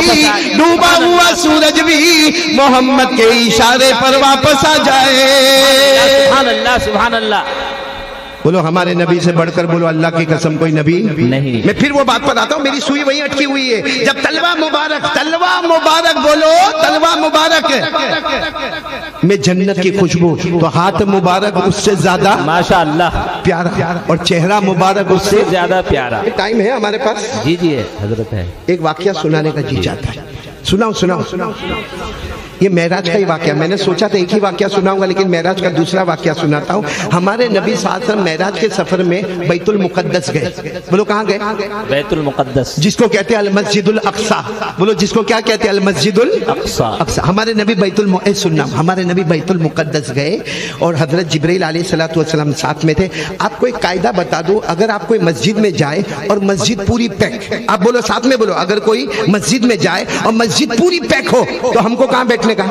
डूबा हुआ सूरज भी मोहम्मद के इशारे पर वापस आ जाए। सुभान अल्लाह सुभान अल्लाह। बोलो हमारे नबी से बढ़कर, बोलो अल्लाह की कसम कोई नबी नहीं। मैं फिर वो बात पर आता हूँ, मेरी सुई वहीं अटकी हुई है। जब तलवा मुबारक, तलवा मुबारक, बोलो तलवा मुबारक में जन्नत की खुशबू, तो हाथ मुबारक उससे ज्यादा माशाअल्लाह प्यारा, और चेहरा मुबारक उससे ज्यादा प्यारा। टाइम है हमारे पास? जी जी हजरत है। एक वाकया सुनाने का जी चाहता है, सुनाओ सुनाओ सुनाओ। ये मेराज का ही वाकया, मैंने सोचा था एक ही वाकया सुनाऊंगा, लेकिन मेराज का दूसरा वाकया सुनाता हूँ। हमारे नबी साल्लल्लाहु अलैहि वसल्लम मेराज के सफर में बैतुल मुकद्दस गए। बोलो कहाँ गए? बैतुल मुकद्दस, जिसको कहते हैं अल मस्जिदुल अक्सा। बोलो जिसको क्या कहते हैं? अल मस्जिदुल अक्सा। हमारे नबी बैतुल, सुनना, हमारे नबी बैतुल मुकद्दस गए और हजरत जिब्रील अलैहिस्सलातु वस्सलाम साथ में थे। आपको एक कायदा बता दूं, अगर आप कोई मस्जिद में जाए और मस्जिद पूरी पैक, आप बोलो साथ में बोलो, अगर कोई मस्जिद में जाए और मस्जिद पूरी पैक हो तो हमको कहाँ बैठने का?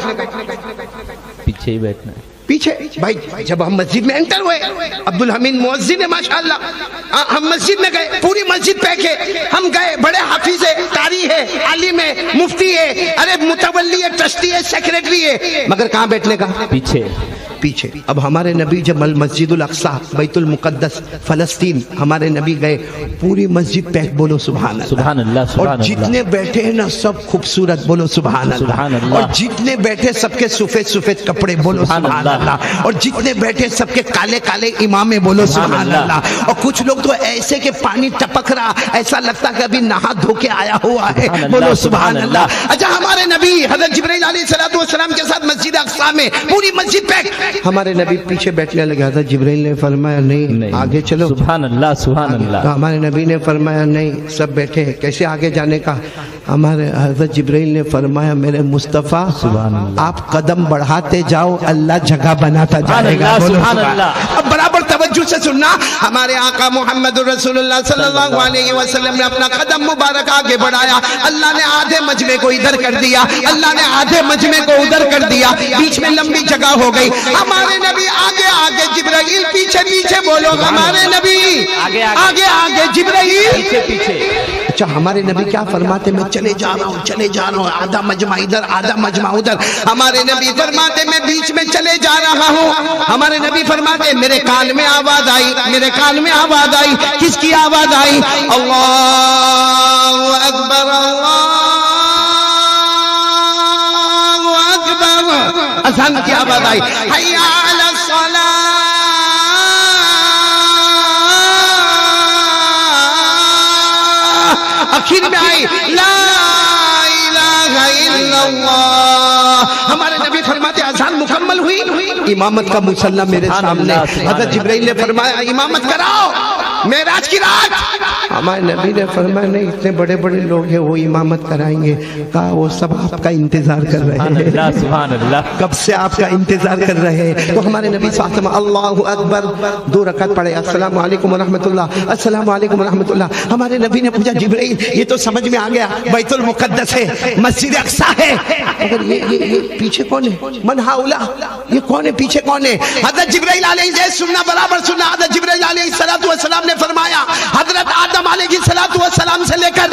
पीछे ही बैठना है। पीछे भाई। जब हम मस्जिद में एंटर हुए, अब्दुल हमीद मुअज्जिन है माशाअल्लाह, हम मस्जिद में गए, पूरी मस्जिद पैक है। हम गए, बड़े हाफिज है, कारी है, आलिम है, मुफ्ती है, अरे मुतवल्ली है, ट्रस्टी है, सेक्रेटरी है, मगर कहाँ बैठने का? पीछे पीछे। अब हमारे नबी जब मस्जिदुल अक्सा, बैतुल मुकद्दस, फलस्तीन, हमारे नबी गए, पूरी मस्जिद पैक, बोलो सुभान अल्लाह सुभान अल्लाह। और जितने बैठे हैं ना सब खूबसूरत, बोलो सुभान अल्लाह। और जितने बैठे सबके सफेद सफेद कपड़े, बोलो सुभान अल्लाह। और जितने बैठे सबके काले काले इमामे, बोलो सुभान अल्लाह। और कुछ लोग तो ऐसे के पानी टपक रहा, ऐसा लगता कि अभी नहा धो के आया हुआ है, बोलो सुभान अल्लाह। अच्छा हमारे नबी हजरत जिब्रील अलैहिस्सलातु वस्सलाम के साथ मस्जिद अक्सा में पूरी मस्जिद पैक, ہمارے نبی پیچھے بیٹھنے لگا تھا، جبرائیل نے فرمایا نہیں آگے چلو، سبحان اللہ سبحان اللہ. تو ہمارے نبی نے فرمایا نہیں، سب بیٹھے، کیسے آگے جانے کا؟ ہمارے حضرت جبرائیل نے فرمایا میرے مصطفیٰ آپ قدم بڑھاتے جاؤ، اللہ جگہ بناتا جائے گا. سبحان اللہ. اب برابر توجہ سے سننا، ہمارے آقا محمد رسول اللہ صلی اللہ علیہ وسلم نے اپنا قدم مبارک آگے بڑھایا، اللہ نے آدھے مجمع کو ادھر کر دیا، اللہ نے آدھے مجمع کو ادھر کر دیا، بیچ میں لمبی جگہ ہو گئی. ہمارے نبی آگے آگے، جبرائیل پیچھے پیچھے. بولو ہمارے نبی آگے آگے، جبرائیل پیچھے پیچھے. اچھا ہمارے نبی کیا فرماتے؟ میں چلے جا رہا ہوں، آدھا مجمع ادھر آدھا مجمع ادھر. ہمارے نبی فرماتے میں بیچ میں چلے جا رہا ہوں. ہمارے نبی فرماتے میرے کان میں آواز آئی، میرے کان میں آواز آئی. کس کی آواز آئی؟ اللہ اکبر، اللہ اکبر. اذان کی آواز آئی، حی علی الصلاۃ. آخر میں آئی لا الہ الا اللہ. ہمارے نبی فرماتے اذان مکمل ہوئی، امامت کا مصلی میرے سامنے. حضرت جبرائیل نے فرمایا امامت کراؤ، معراج کی رات. ہمارے نبی نے فرمایا نہیں، اتنے بڑے بڑے لوگ ہیں وہ امامت کرائیں گے. کہا وہ سب آپ کا انتظار کر رہے ہیں، سبحان اللہ. کب سے آپ کا انتظار کر رہے ہیں. تو ہمارے نبی صلی اللہ علیہ وسلم اللہ اکبر 2 رکعت پڑھے، السلام علیکم ورحمۃ اللہ، السلام علیکم ورحمۃ اللہ. ہمارے نبی نے پوچھا جبرائیل یہ تو سمجھ میں آ گیا بیت المقدس ہے، مسجد اقصیٰ ہے، مگر یہ پیچھے کون ہے؟ من ہاؤلا، یہ کون ہے؟ پیچھے کون ہے؟ حضرت جبرائیل علیہ سننا برابر سننا. حضرت جبرائیل علیہ السلام نے فرمایا حضرت آدم علیہ السلام سے لے کر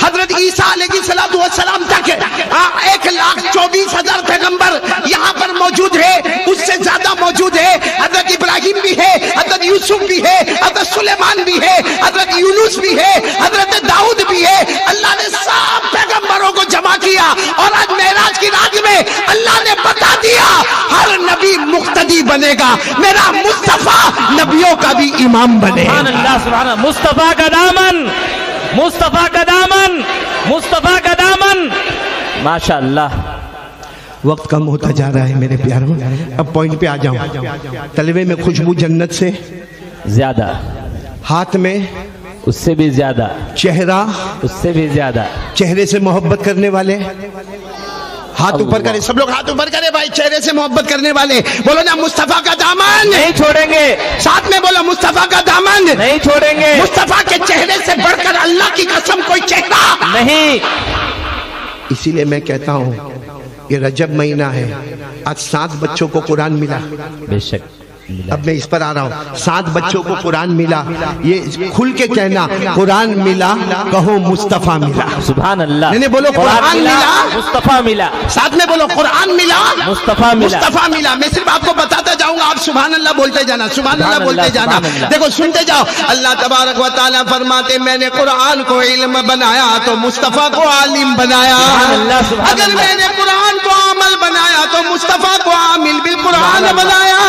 حضرت عیسیٰ علیہ السلام تک 1,24,000 پیغمبر یہاں پر موجود ہے، اس سے زیادہ موجود ہے. حضرت ابراہیم بھی ہے، حضرت یوسف بھی ہے، حضرت سلیمان بھی ہے، حضرت یونس بھی ہے، حضرت داؤد بھی ہے. اللہ نے سب پیغمبروں کو جمع کیا اور آج معراج کی رات میں اللہ نے بتا دیا ہر نبی مقتدی بنے گا، میرا مصطفیٰ نبیوں کا بھی امام بنے. سبحان اللہ سبحان اللہ. مصطفیٰ کا دامن، مصطفیٰ کا دامن، مصطفیٰ کا دامن. ماشاء اللہ. وقت کم ہوتا جا رہا ہے میرے پیاروں، اب پوائنٹ پہ آ جاؤں. تلوے میں خوشبو جنت سے زیادہ، ہاتھ میں اس سے بھی زیادہ، چہرہ اس سے بھی زیادہ، چہرے سے محبت کرنے والے. ہاتھ اوپر کرے، سب لوگ ہاتھ اوپر کرے بھائی. چہرے سے محبت کرنے والے بولو نا مصطفیٰ کا دامن نہیں چھوڑیں گے. ساتھ میں بولو مصطفیٰ کا دامن نہیں چھوڑیں گے. مصطفیٰ کے چہرے سے بڑھ کر اللہ کی قسم کوئی چہرہ نہیں. اسی لیے میں کہتا ہوں یہ رجب مہینہ ہے، آج 7 بچوں کو قرآن ملا. بے شک. اب میں اس پر آ رہا ہوں. 7 بچوں کو قرآن ملا، یہ کھل کے کہنا قرآن ملا، کہو مصطفیٰ ملا. سبحان اللہ. نہیں بولو قرآن ملا، مصطفیٰ ملا. ساتھ میں بولو قرآن ملا، مصطفیٰ ملا. مصطفیٰ ملا. میں صرف آپ کو بتاتا جاؤں گا، آپ سبحان اللہ بولتے جانا، سبحان اللہ بولتے جانا. دیکھو سنتے جاؤ. اللہ تبارک و تعالیٰ فرماتے میں نے قرآن کو علم بنایا تو مصطفیٰ کو عالم بنایا. اگر میں نے قرآن کو عمل بنایا تو مصطفیٰ کو عامل بالقرآن بنایا.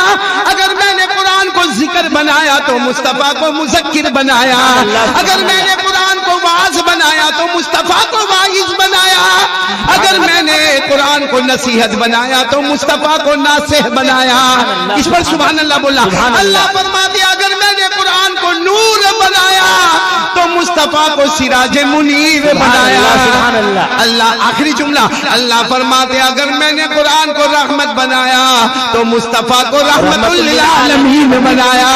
اگر میں نے قرآن کو ذکر بنایا تو مصطفیٰ کو مذکر بنایا. اگر میں نے قرآن کو واعظ بنایا تو مصطفیٰ کو واعظ بنایا. اگر میں نے قرآن کو نصیحت بنایا تو مصطفیٰ کو ناصح بنایا. اس پر سبحان اللہ بولا. اللہ فرماتے اگر میں نے قرآن کو نور بنایا تو مصطفیٰ کو سراج منیر بنایا. اللہ آخری جملہ اللہ فرماتے اگر میں نے قرآن کو رحمت بنایا تو مصطفیٰ کو رحمت للعالمین بنایا.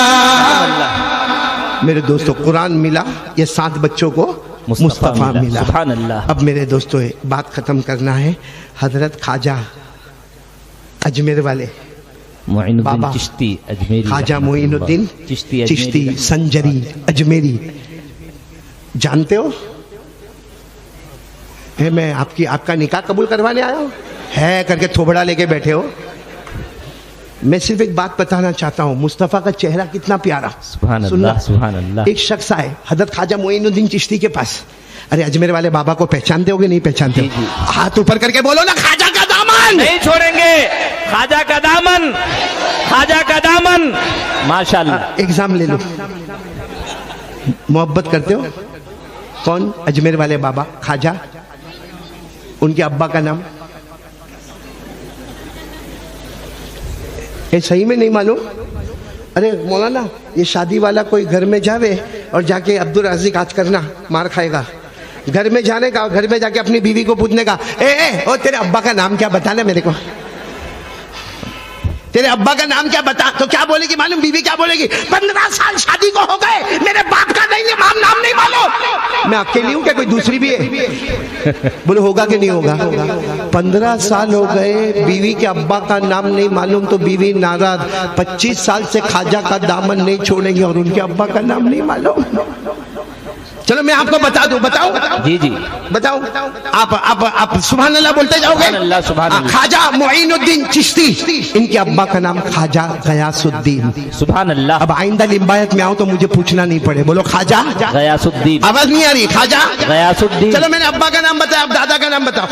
میرے دوستو قرآن ملا، یہ 7 بچوں کو مصطفیٰ ملا. سبحان اللہ. اب میرے دوستو بات ختم کرنا ہے. حضرت خواجہ اجمیر والے معین بابا الدین چشتی اجمیری، خواجہ معین الدین چشتی سنجری اجمیری، جانتے ہو؟ میں آپ کا نکاح قبول کروانے آیا ہوں ہے کر کے تھوبڑا لے کے بیٹھے ہو. میں صرف ایک بات بتانا چاہتا ہوں، مصطفیٰ کا چہرہ کتنا پیارا. سبحان اللہ سبحان اللہ. ایک شخص آئے حضرت خواجہ معین الدین چشتی کے پاس. ارے اجمیر والے بابا کو پہچانتے ہو گے نہیں پہچانتے ہو؟ ہاتھ اوپر کر کے بولو نا خواجہ کا دامن نہیں چھوڑیں گے. خواجہ کا دامن، خواجہ کا دامن. ماشاءاللہ. ایگزام لے لو. محبت کرتے ہو؟ کون؟ اجمیر والے بابا خواجہ. ان کے ابا کا نام ये सही में नहीं मालूम? अरे मौलाना, ये शादी वाला कोई घर में जावे और जाके अब्दुल राज़िक आज करना, मार खाएगा। घर में जाने का, घर में जाके अपनी बीवी को पूछने का, ए ओ तेरे अब्बा का नाम क्या, बताना मेरे को, तेरे अब्बा का नाम क्या बता। तो क्या बोलेगी मालूम? बीवी क्या बोलेगी? 15 साल शादी को हो गए, मेरे बाप का नहीं नाम नहीं मालूम। मैं अकेली हूं क्या, कोई दूसरी भी है? बोले होगा कि नहीं होगा? 15 साल हो गए, बीवी के अब्बा का नाम नहीं मालूम तो बीवी नाराज। 25 साल से खाजा का दामन नहीं छोड़ेंगे और उनके अब्बा का नाम नहीं मालूम। चलो मैं आपको बता दूं, बताओ जी जी बताओ। आप सुभान अल्लाह बोलते जाओगे। सुभान अल्लाह, सुभान अल्लाह। ख्वाजा मुईनुद्दीन चिश्ती, इनके अब्बा का नाम ख्वाजा गयासुद्दीन। सुभान अल्लाह। अब आइंदा लिम्बायत में आओ तो मुझे पूछना नहीं पड़े, बोलो ख्वाजा गयासुद्दीन। आवाज नहीं आ रही? ख्वाजा गयासुद्दीन। चलो मैंने अब्बा का नाम बताया, अब दादा का नाम बताओ।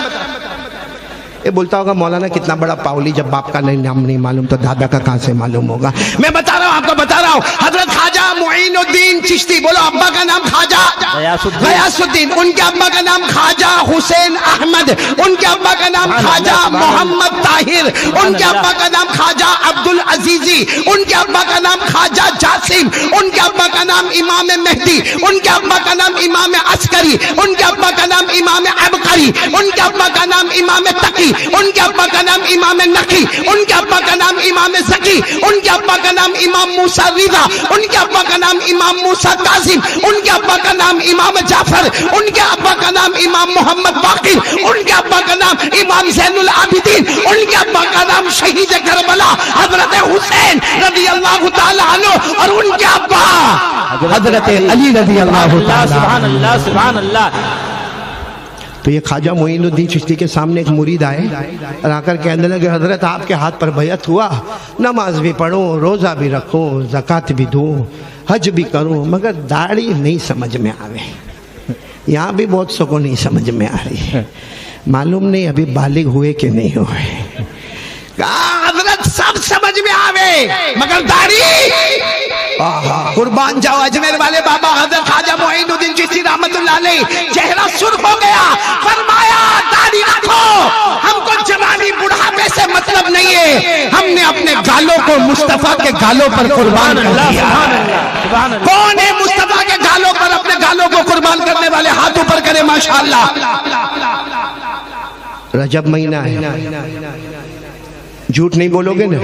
ये बोलता होगा मौलाना कितना बड़ा पावली, जब बाप का नाम नहीं मालूम तो दादा का कहां से मालूम होगा। मैं बता रहा हूं, आपको बता रहा हूं, हजरत ख्वाजा मुईनुद्दीन चिश्ती, बोलो अब्बा का नाम ख्वाजा गयासुद्दीन, उनके अब्बा का नाम ख्वाजा हुसैन अहमद, उनके अब्बा का नाम ख्वाजा मोहम्मद ताहिर, उनके अब्बा का नाम ख्वाजा अब्दुल अजीजी, उनके अब्बा का नाम ख्वाजा जासिम, उनके अब्बा का नाम इमाम मेहदी, उनके अब्बा का नाम इमाम अस्करी, उनके अब्बा का नाम इमाम अबकरी, उनके अब्बा का नाम इमाम तकी, उनके अब्बा का नाम इमाम नकी, उनके अब्बा का नाम इमाम जकी, उनके अब्बा का नाम इमाम मूसा रिजा, उनके अब्बा का नाम इमाम मूसा कासिम, उनके अब्बा का नाम इमाम जाफर, उनके अब्बा का नाम इमाम मोहम्मद बाकिर, उनके अब्बा का नाम इमाम ज़ैनुल आबिदीन, उनके अब्बा का नाम शहीद करबला हजरत हुसैन रज़ी अल्लाह ताला अन्हु, और उनके अब्बा हजरत अली रज़ी अल्लाह ताला। सुभान अल्लाह, सुभान अल्लाह। तो ये ख्वाजा मुईनुद्दीन चिश्ती के सामने एक मुरीद आए और आकर कहने लगे, हजरत आपके हाथ पर बैत हुआ, नमाज भी पढ़ो, रोज़ा भी रखो, ज़कात भी दो, हज भी करो, मगर दाढ़ी नहीं समझ में आवे। यहाँ भी बहुत सो को नहीं समझ में आ रही है, मालूम नहीं अभी बालिग हुए कि नहीं हुए। हजरत सब समझ में आवे मगर दाढ़ी। कुर्बान जाओ अजमेर वाले बाबा हजरत ख्वाजा मुईनुद्दीन चिश्ती रहमतुल्लाह अलैह, चेहरा सुर्ख हो गया, फरमाया दाढ़ी रखो, हमको जवानी बुढ़ापे से मतलब नहीं है, हमने अपने गालों को मुस्तफा के गालों पर कुर्बान कर दिया। कौन है मुस्तफा के गालों पर अपने गालों को कुर्बान करने वाले? हाथ ऊपर करे माशाअल्लाह। रजब महीना है, झूठ नहीं बोलोगे ना,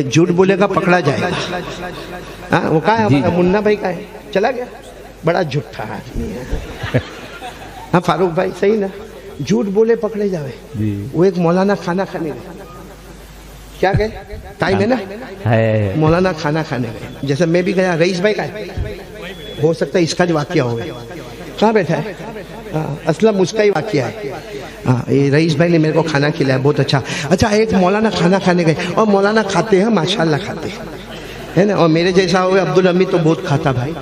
झूठ बोलेगा पकड़ा जाएगा। हाँ वो कहा है मुन्ना भाई का है, चला गया, बड़ा झूठा आदमी है। हाँ फारूक भाई सही ना, झूठ बोले पकड़े जावे। वो एक मौलाना खाना खाने गए, क्या गए, टाइम है ना, मौलाना खाना खाने गए, जैसे मैं भी गया। रईस भाई का है, हो सकता है इसका जो वाकया हो, कहाँ बैठा है? असलम उसका ही वाकया है। हाँ ये रईस भाई ने मेरे को खाना खिलाया, बहुत अच्छा। अच्छा एक मौलाना खाना खाने गए और मौलाना खाते हैं माशाल्लाह, खाते है ना, और मेरे जैसा हुए अब्दुल अमीद तो बहुत खाता भाई।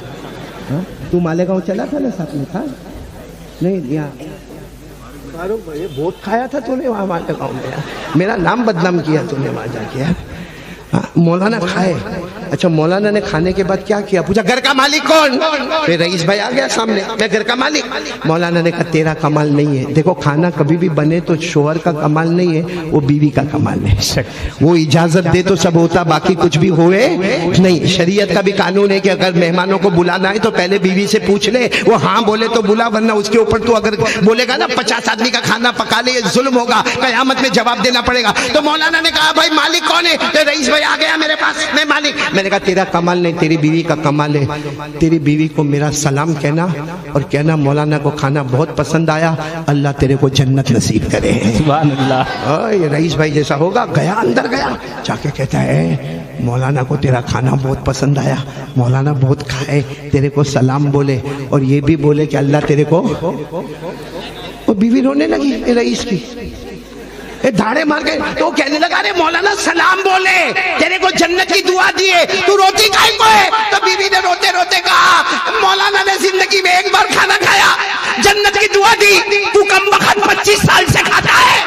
तू मालेगांव चला था ना साथ में, था नहीं? यहाँ फारूक भाई बहुत खाया था तूने वहाँ मालेगांव में, मेरा नाम बदनाम किया तूने वहाँ जाके। मौलाना खाए, अच्छा मौलाना ने खाने के बाद क्या किया, पूछा घर का मालिक कौन? फिर रईस भाई आ गया सामने, मैं घर का मालिक। मौलाना ने कहा तेरा कमाल नहीं है, देखो खाना कभी भी बने तो शोहर का कमाल नहीं है, वो बीवी का कमाल है। वो इजाजत दे तो सब होता, बाकी कुछ भी होए नहीं। शरीयत का भी कानून है कि अगर मेहमानों को बुलाना है तो पहले बीवी से पूछ ले, वो हाँ बोले तो बुला, वरना उसके ऊपर तो अगर बोलेगा ना 50 आदमी का खाना पका ले, ये जुल्म होगा, कयामत में जवाब देना पड़ेगा। तो मौलाना ने कहा भाई मालिक कौन है? तो रईस भाई आ गया मेरे पास, मैं मालिक। मैंने कहा तेरा कमाल नहीं, तेरी बीवी का कमाल है। तेरी बीवी को मेरा सलाम कहना और कहना मौलाना को खाना बहुत पसंद आया, अल्लाह तेरे को जन्नत नसीब करे। सुभान अल्लाह। ये रईस भाई जैसा होगा, गया अंदर गया, जाके कहता है मौलाना को तेरा खाना बहुत पसंद आया, मौलाना बहुत खाए, तेरे को सलाम बोले और ये भी बोले कि अल्लाह तेरे को। वो बीवी रोने लगी रईस की, धाड़े मार गए। तो कहने लगा अरे मौलाना सलाम बोले, तेरे को जन्नत की दुआ दिए, तू रोती काहे को है? तो बीवी ने रोते रोते कहा मौलाना ने जिंदगी में एक बार खाना खाया, जन्नत की दुआ दी, तू कमबख्त 25 साल से खाता है,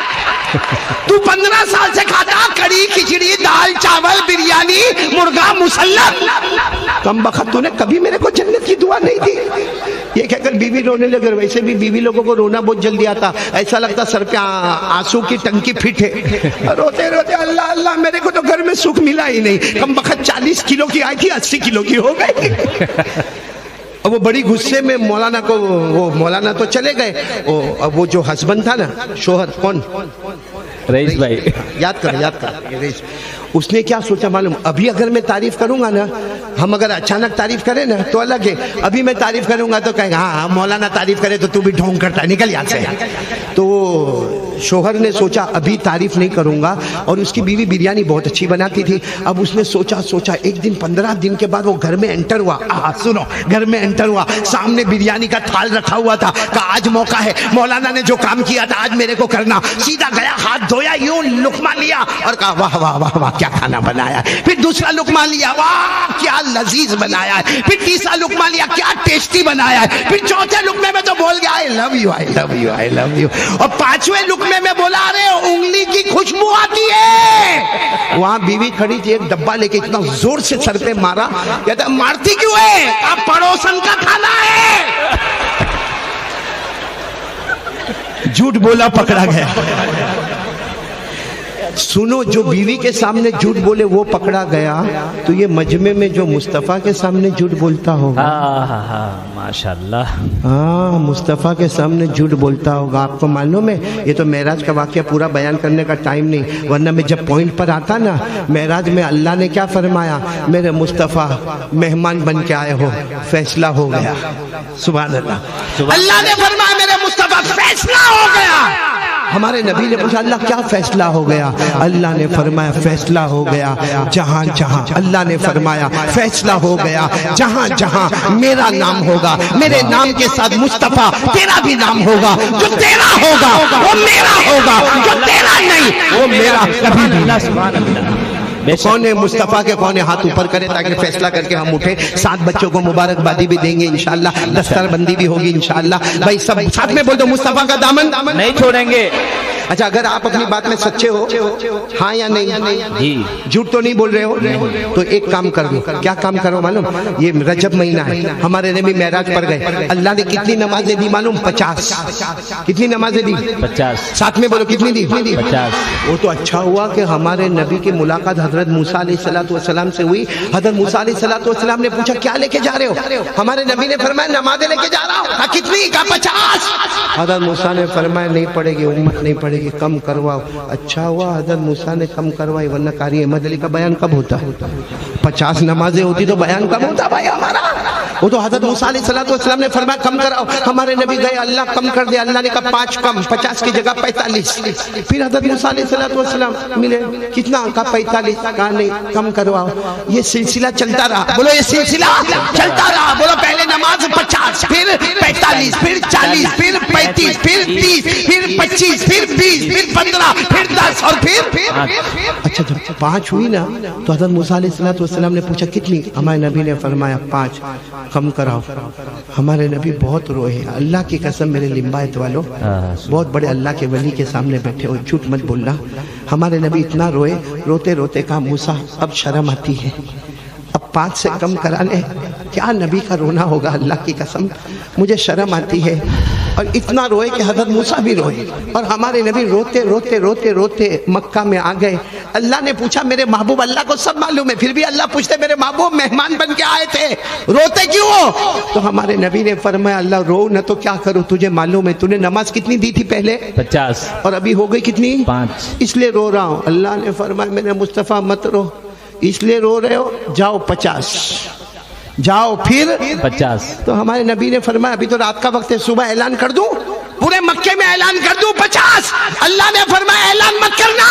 तू 15 साल से खाता, कड़ी खिचड़ी दाल चावल बिरयानी मुर्गा मुसल्लम। कम बखत तूने कभी मेरे को जन्नत की दुआ नहीं दी। ये कहकर बीवी रोने लगे। वैसे भी बीवी लोगों को रोना बहुत जल्दी आता, ऐसा लगता सर पे आंसू की टंकी फिट है। रोते रोते अल्लाह अल्लाह, मेरे को तो घर में सुख मिला ही नहीं। कम बखत 40 किलो की आई थी 80 किलो की हो गई। अब वो बड़ी गुस्से में मौलाना को, वो मौलाना तो चले गए, अब वो जो हस्बैंड था ना, शोहर, कौन, रईस भाई, याद कर ये रईस, उसने क्या सोचा मालूम, अभी अगर मैं तारीफ करूंगा ना, हम अगर अचानक तारीफ करें ना तो अलग है, अभी मैं तारीफ करूंगा तो कहेगा हाँ मौलाना तारीफ करे तो तू भी ढोंग करता है, निकल यहाँ से। तो शोहर ने सोचा अभी तारीफ नहीं करूंगा, और उसकी बीवी बिरयानी बहुत अच्छी बनाती थी। अब उसने सोचा एक दिन 15 दिन के बाद वो घर में एंटर हुआ। सुनो, घर में एंटर हुआ, सामने बिरयानी का थाल रखा हुआ था। कहा आज मौका है, मौलाना ने जो काम किया था आज मेरे को करना। सीधा गया, हाथ धोया, यूं लुकमा लिया और कहा वाह वाह वाह वाह क्या खाना बनाया है। फिर दूसरा लुकमा लिया, वाह क्या लजीज बनाया है। फिर तीसरा लुकमा लिया, क्या टेस्टी बनाया है। फिर चौथे लुकमे में तो बोल गया I love you I love you I love you. और पांचवें लुकमे में बोला अरे उंगली की खुशबू आती है। वहां बीवी खड़ी थी, एक डब्बा लेके इतना जोर से सर पे मारा, कहता मारती क्यों है, आप पड़ोसन का खाना है। झूठ बोला, पकड़ा गया। सुनो, जो बीवी के सामने झूठ बोले वो पकड़ा गया, तो ये मजमे में जो मुस्तफ़ा के सामने झूठ बोलता होगा, माशाल्लाह, हाँ मुस्तफ़ा के सामने झूठ बोलता होगा। आपको मालूम है, ये तो मेराज का वाक़या पूरा बयान करने का टाइम नहीं, वरना मैं जब पॉइंट पर आता ना, मेराज में अल्लाह ने क्या फरमाया, मेरे मुस्तफ़ा मेहमान बन के आए हो, फैसला हो गया। सुभान अल्लाह, अल्लाह ने फरमाया मेरे मुस्तफ़ा फैसला हो गया। हमारे नबी ने पूछा अल्लाह क्या फैसला हो गया, अल्लाह ने फरमाया फैसला हो गया जहां जहां, अल्लाह ने फरमाया फैसला हो गया जहां जहां मेरा नाम होगा, मेरे नाम के साथ मुस्तफ़ा तेरा भी नाम होगा। जो तेरा होगा वो मेरा होगा, जो तेरा नहीं वो मेरा कभी नहीं। सुभान अल्लाह। कौन है मुस्तफ़ा के, कौन है हाथ ऊपर करे ताकि फैसला करके हम उठे। 7 बच्चों को मुबारकबादी भी देंगे इंशाअल्लाह, दस्तरबंदी भी होगी इंशाअल्लाह। भाई सब साथ में बोल दो मुस्तफ़ा का दामन नहीं छोड़ेंगे। अच्छा, अगर आप अपनी बात में सच्चे हो, हाँ या नहीं, झूठ तो नहीं बोल रहे हो, तो एक काम कर दो। क्या काम करो मालूम, ये रजब महीना है, हमारे नबी मेराज पर गए, अल्लाह ने कितनी नमाजें दी मालूम, 50। कितनी नमाजें दी, 50। साथ में बोलो कितनी दी, 50। वो तो अच्छा हुआ कि हमारे नबी की मुलाकात हजरत मूसा अलैहिस्सलाम से हुई। हजरत मूसा अलैहिस्सलाम ने पूछा क्या लेके जा रहे हो, हमारे नबी ने फरमाया नमाजें लेके जा रहा हूँ। कितनी, का 50। हजरत मूसा ने फरमाया नहीं पड़ेगी, उम्मत नहीं पड़ेगी, कम करवाओ। अच्छा हुआ हजरत मूसा ने कम करवाई, वरना कारी अहमद अली का बयान कब होता, 50 नमाजें होती तो बयान कब होता भाई हमारा। वो तो हजरत मूसा अलैहिस्सलाम ने फरमाया कम कराओ, हमारे नबी गए, अल्लाह कम कर दे, अल्लाह ने कहा 5 कम, 50 की जगह 45। फिर हजरत मूसा अलैहिस्सलाम मिले, कितना का 45, कहा नहीं कम करवाओ। ये सिलसिला चलता रहा, बोलो ये सिलसिला चलता रहा। बोलो पहले नमाज 50, फिर 45, फिर 40, फिर 35, फिर 30, फिर 25, फिर 20, फिर 15, फिर 10 और फिर अच्छा जब 5 हुई ना, तो हजरत मूसा अलैहिस्सलाम ने पूछा कितनी, हमारे नबी ने फरमाया 5, कम कराओ। हमारे नबी बहुत रोए, अल्लाह की कसम मेरे लिम्बायत वालों, बहुत बड़े अल्लाह के वली के सामने बैठे हो, झूठ मत बोलना। हमारे नबी इतना रोए, रोते रोते कहा मूसा अब शर्म आती है, अब 5 से कम कराने, क्या नबी का रोना होगा, अल्लाह की कसम मुझे शर्म आती है। और इतना रोए कि हजरत मूसा भी रोए, और हमारे नबी रोते रोते रोते रोते मक्का में आ गए। अल्लाह ने पूछा मेरे महबूब, अल्लाह को सब मालूम है, फिर भी अल्लाह पूछते मेरे महबूब मेहमान बन के आए थे, रोते क्यों हो? तो हमारे नबी ने फरमाया अल्लाह रो न तो क्या करूं, तुझे मालूम है तूने नमाज कितनी दी थी पहले, 50, और अभी हो गई कितनी, 5, इसलिए रो रहा हूं। अल्लाह ने फरमाया मेरे मुस्तफ़ा मत रो, इसलिए रो रहे हो, जाओ 50, जाओ फिर 50। तो हमारे नबी ने फरमाया अभी तो रात का वक्त है, सुबह ऐलान कर दूं, पूरे मक्के में ऐलान कर दूं 50। अल्लाह ने फरमाया ऐलान मत करना,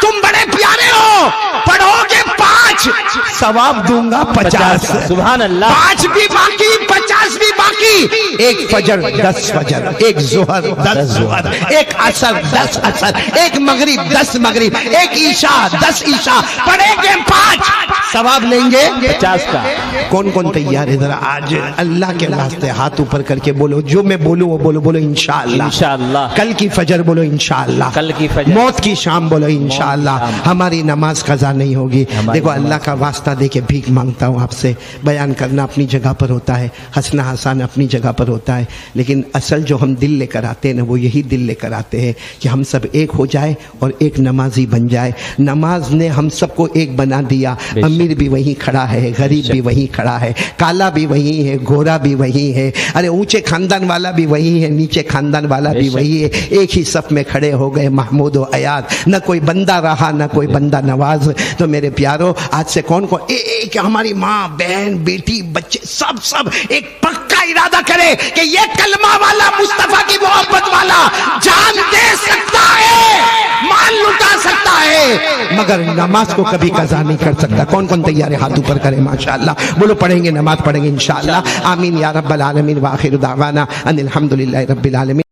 तुम बड़े प्यारे हो, पढ़ोगे 5 सवाब दूंगा 50। सुभान अल्लाह। 5 भी बाकी, 50 भी बाकी। एक फजर 10 फजर, एक जोहर 10 जोहर, एक असर 10 असर, एक मगरिब 10 मगरिब, एक ईशा 10 ईशा, पढ़ेंगे 5 सवाब लेंगे 50 का। कौन कौन तैयार है जरा आज अल्लाह के वास्ते हाथ ऊपर करके बोलो, जो मैं बोलूं वो बोलो, बोलो इंशाअल्लाह। इंशाअल्लाह। कल की फजर बोलो इंशाअल्लाह। कल की फजर। मौत की शाम बोलो इंशाअल्लाह। हमारी नमाज कज़ा नहीं होगी। देखो अल्लाह का वास्ता दे के भीख मांगता हूँ आपसे, बयान करना अपनी जगह पर होता है, हंसना हंसाना अपनी जगह पर होता है, लेकिन असल जो हम दिल लेकर आते हैं ना, वो यही दिल लेकर आते हैं कि हम सब एक हो जाए और एक नमाजी बन जाए। नमाज ने हम सबको एक बना दिया। अमीर भी वहीं खड़ा है, गरीब भी वहीं खड़ा है, काला भी वहीं है, गोरा भी वहीं है, अरे ऊंचे खानदान वाला भी वहीं है, नीचे खानदान वाला भी वही है। एक ही सफ में खड़े हो गए महमूद और अयाद, न कोई बंदा रहा न कोई बंदा नवाज। तो मेरे प्यारो आज से कौन कौन एक हमारी माँ बहन बेटी बच्चे सब एक पक्का इरादा करे कि ये कलमा वाला मुस्तफा की मोहब्बत वाला जान दे सकता है, माल लुटा सकता है, मगर नमाज को कभी कज़ा नहीं कर सकता। कौन कौन तैयार है हाथ ऊपर करे माशाअल्लाह। बोलो पढ़ेंगे नमाज पढ़ेंगे इंशाअल्लाह। आमीन या रब्बल आलमीन व आखिर दावाना अनिल हम्दुलिल्लाहि रब्बिल आलमीन।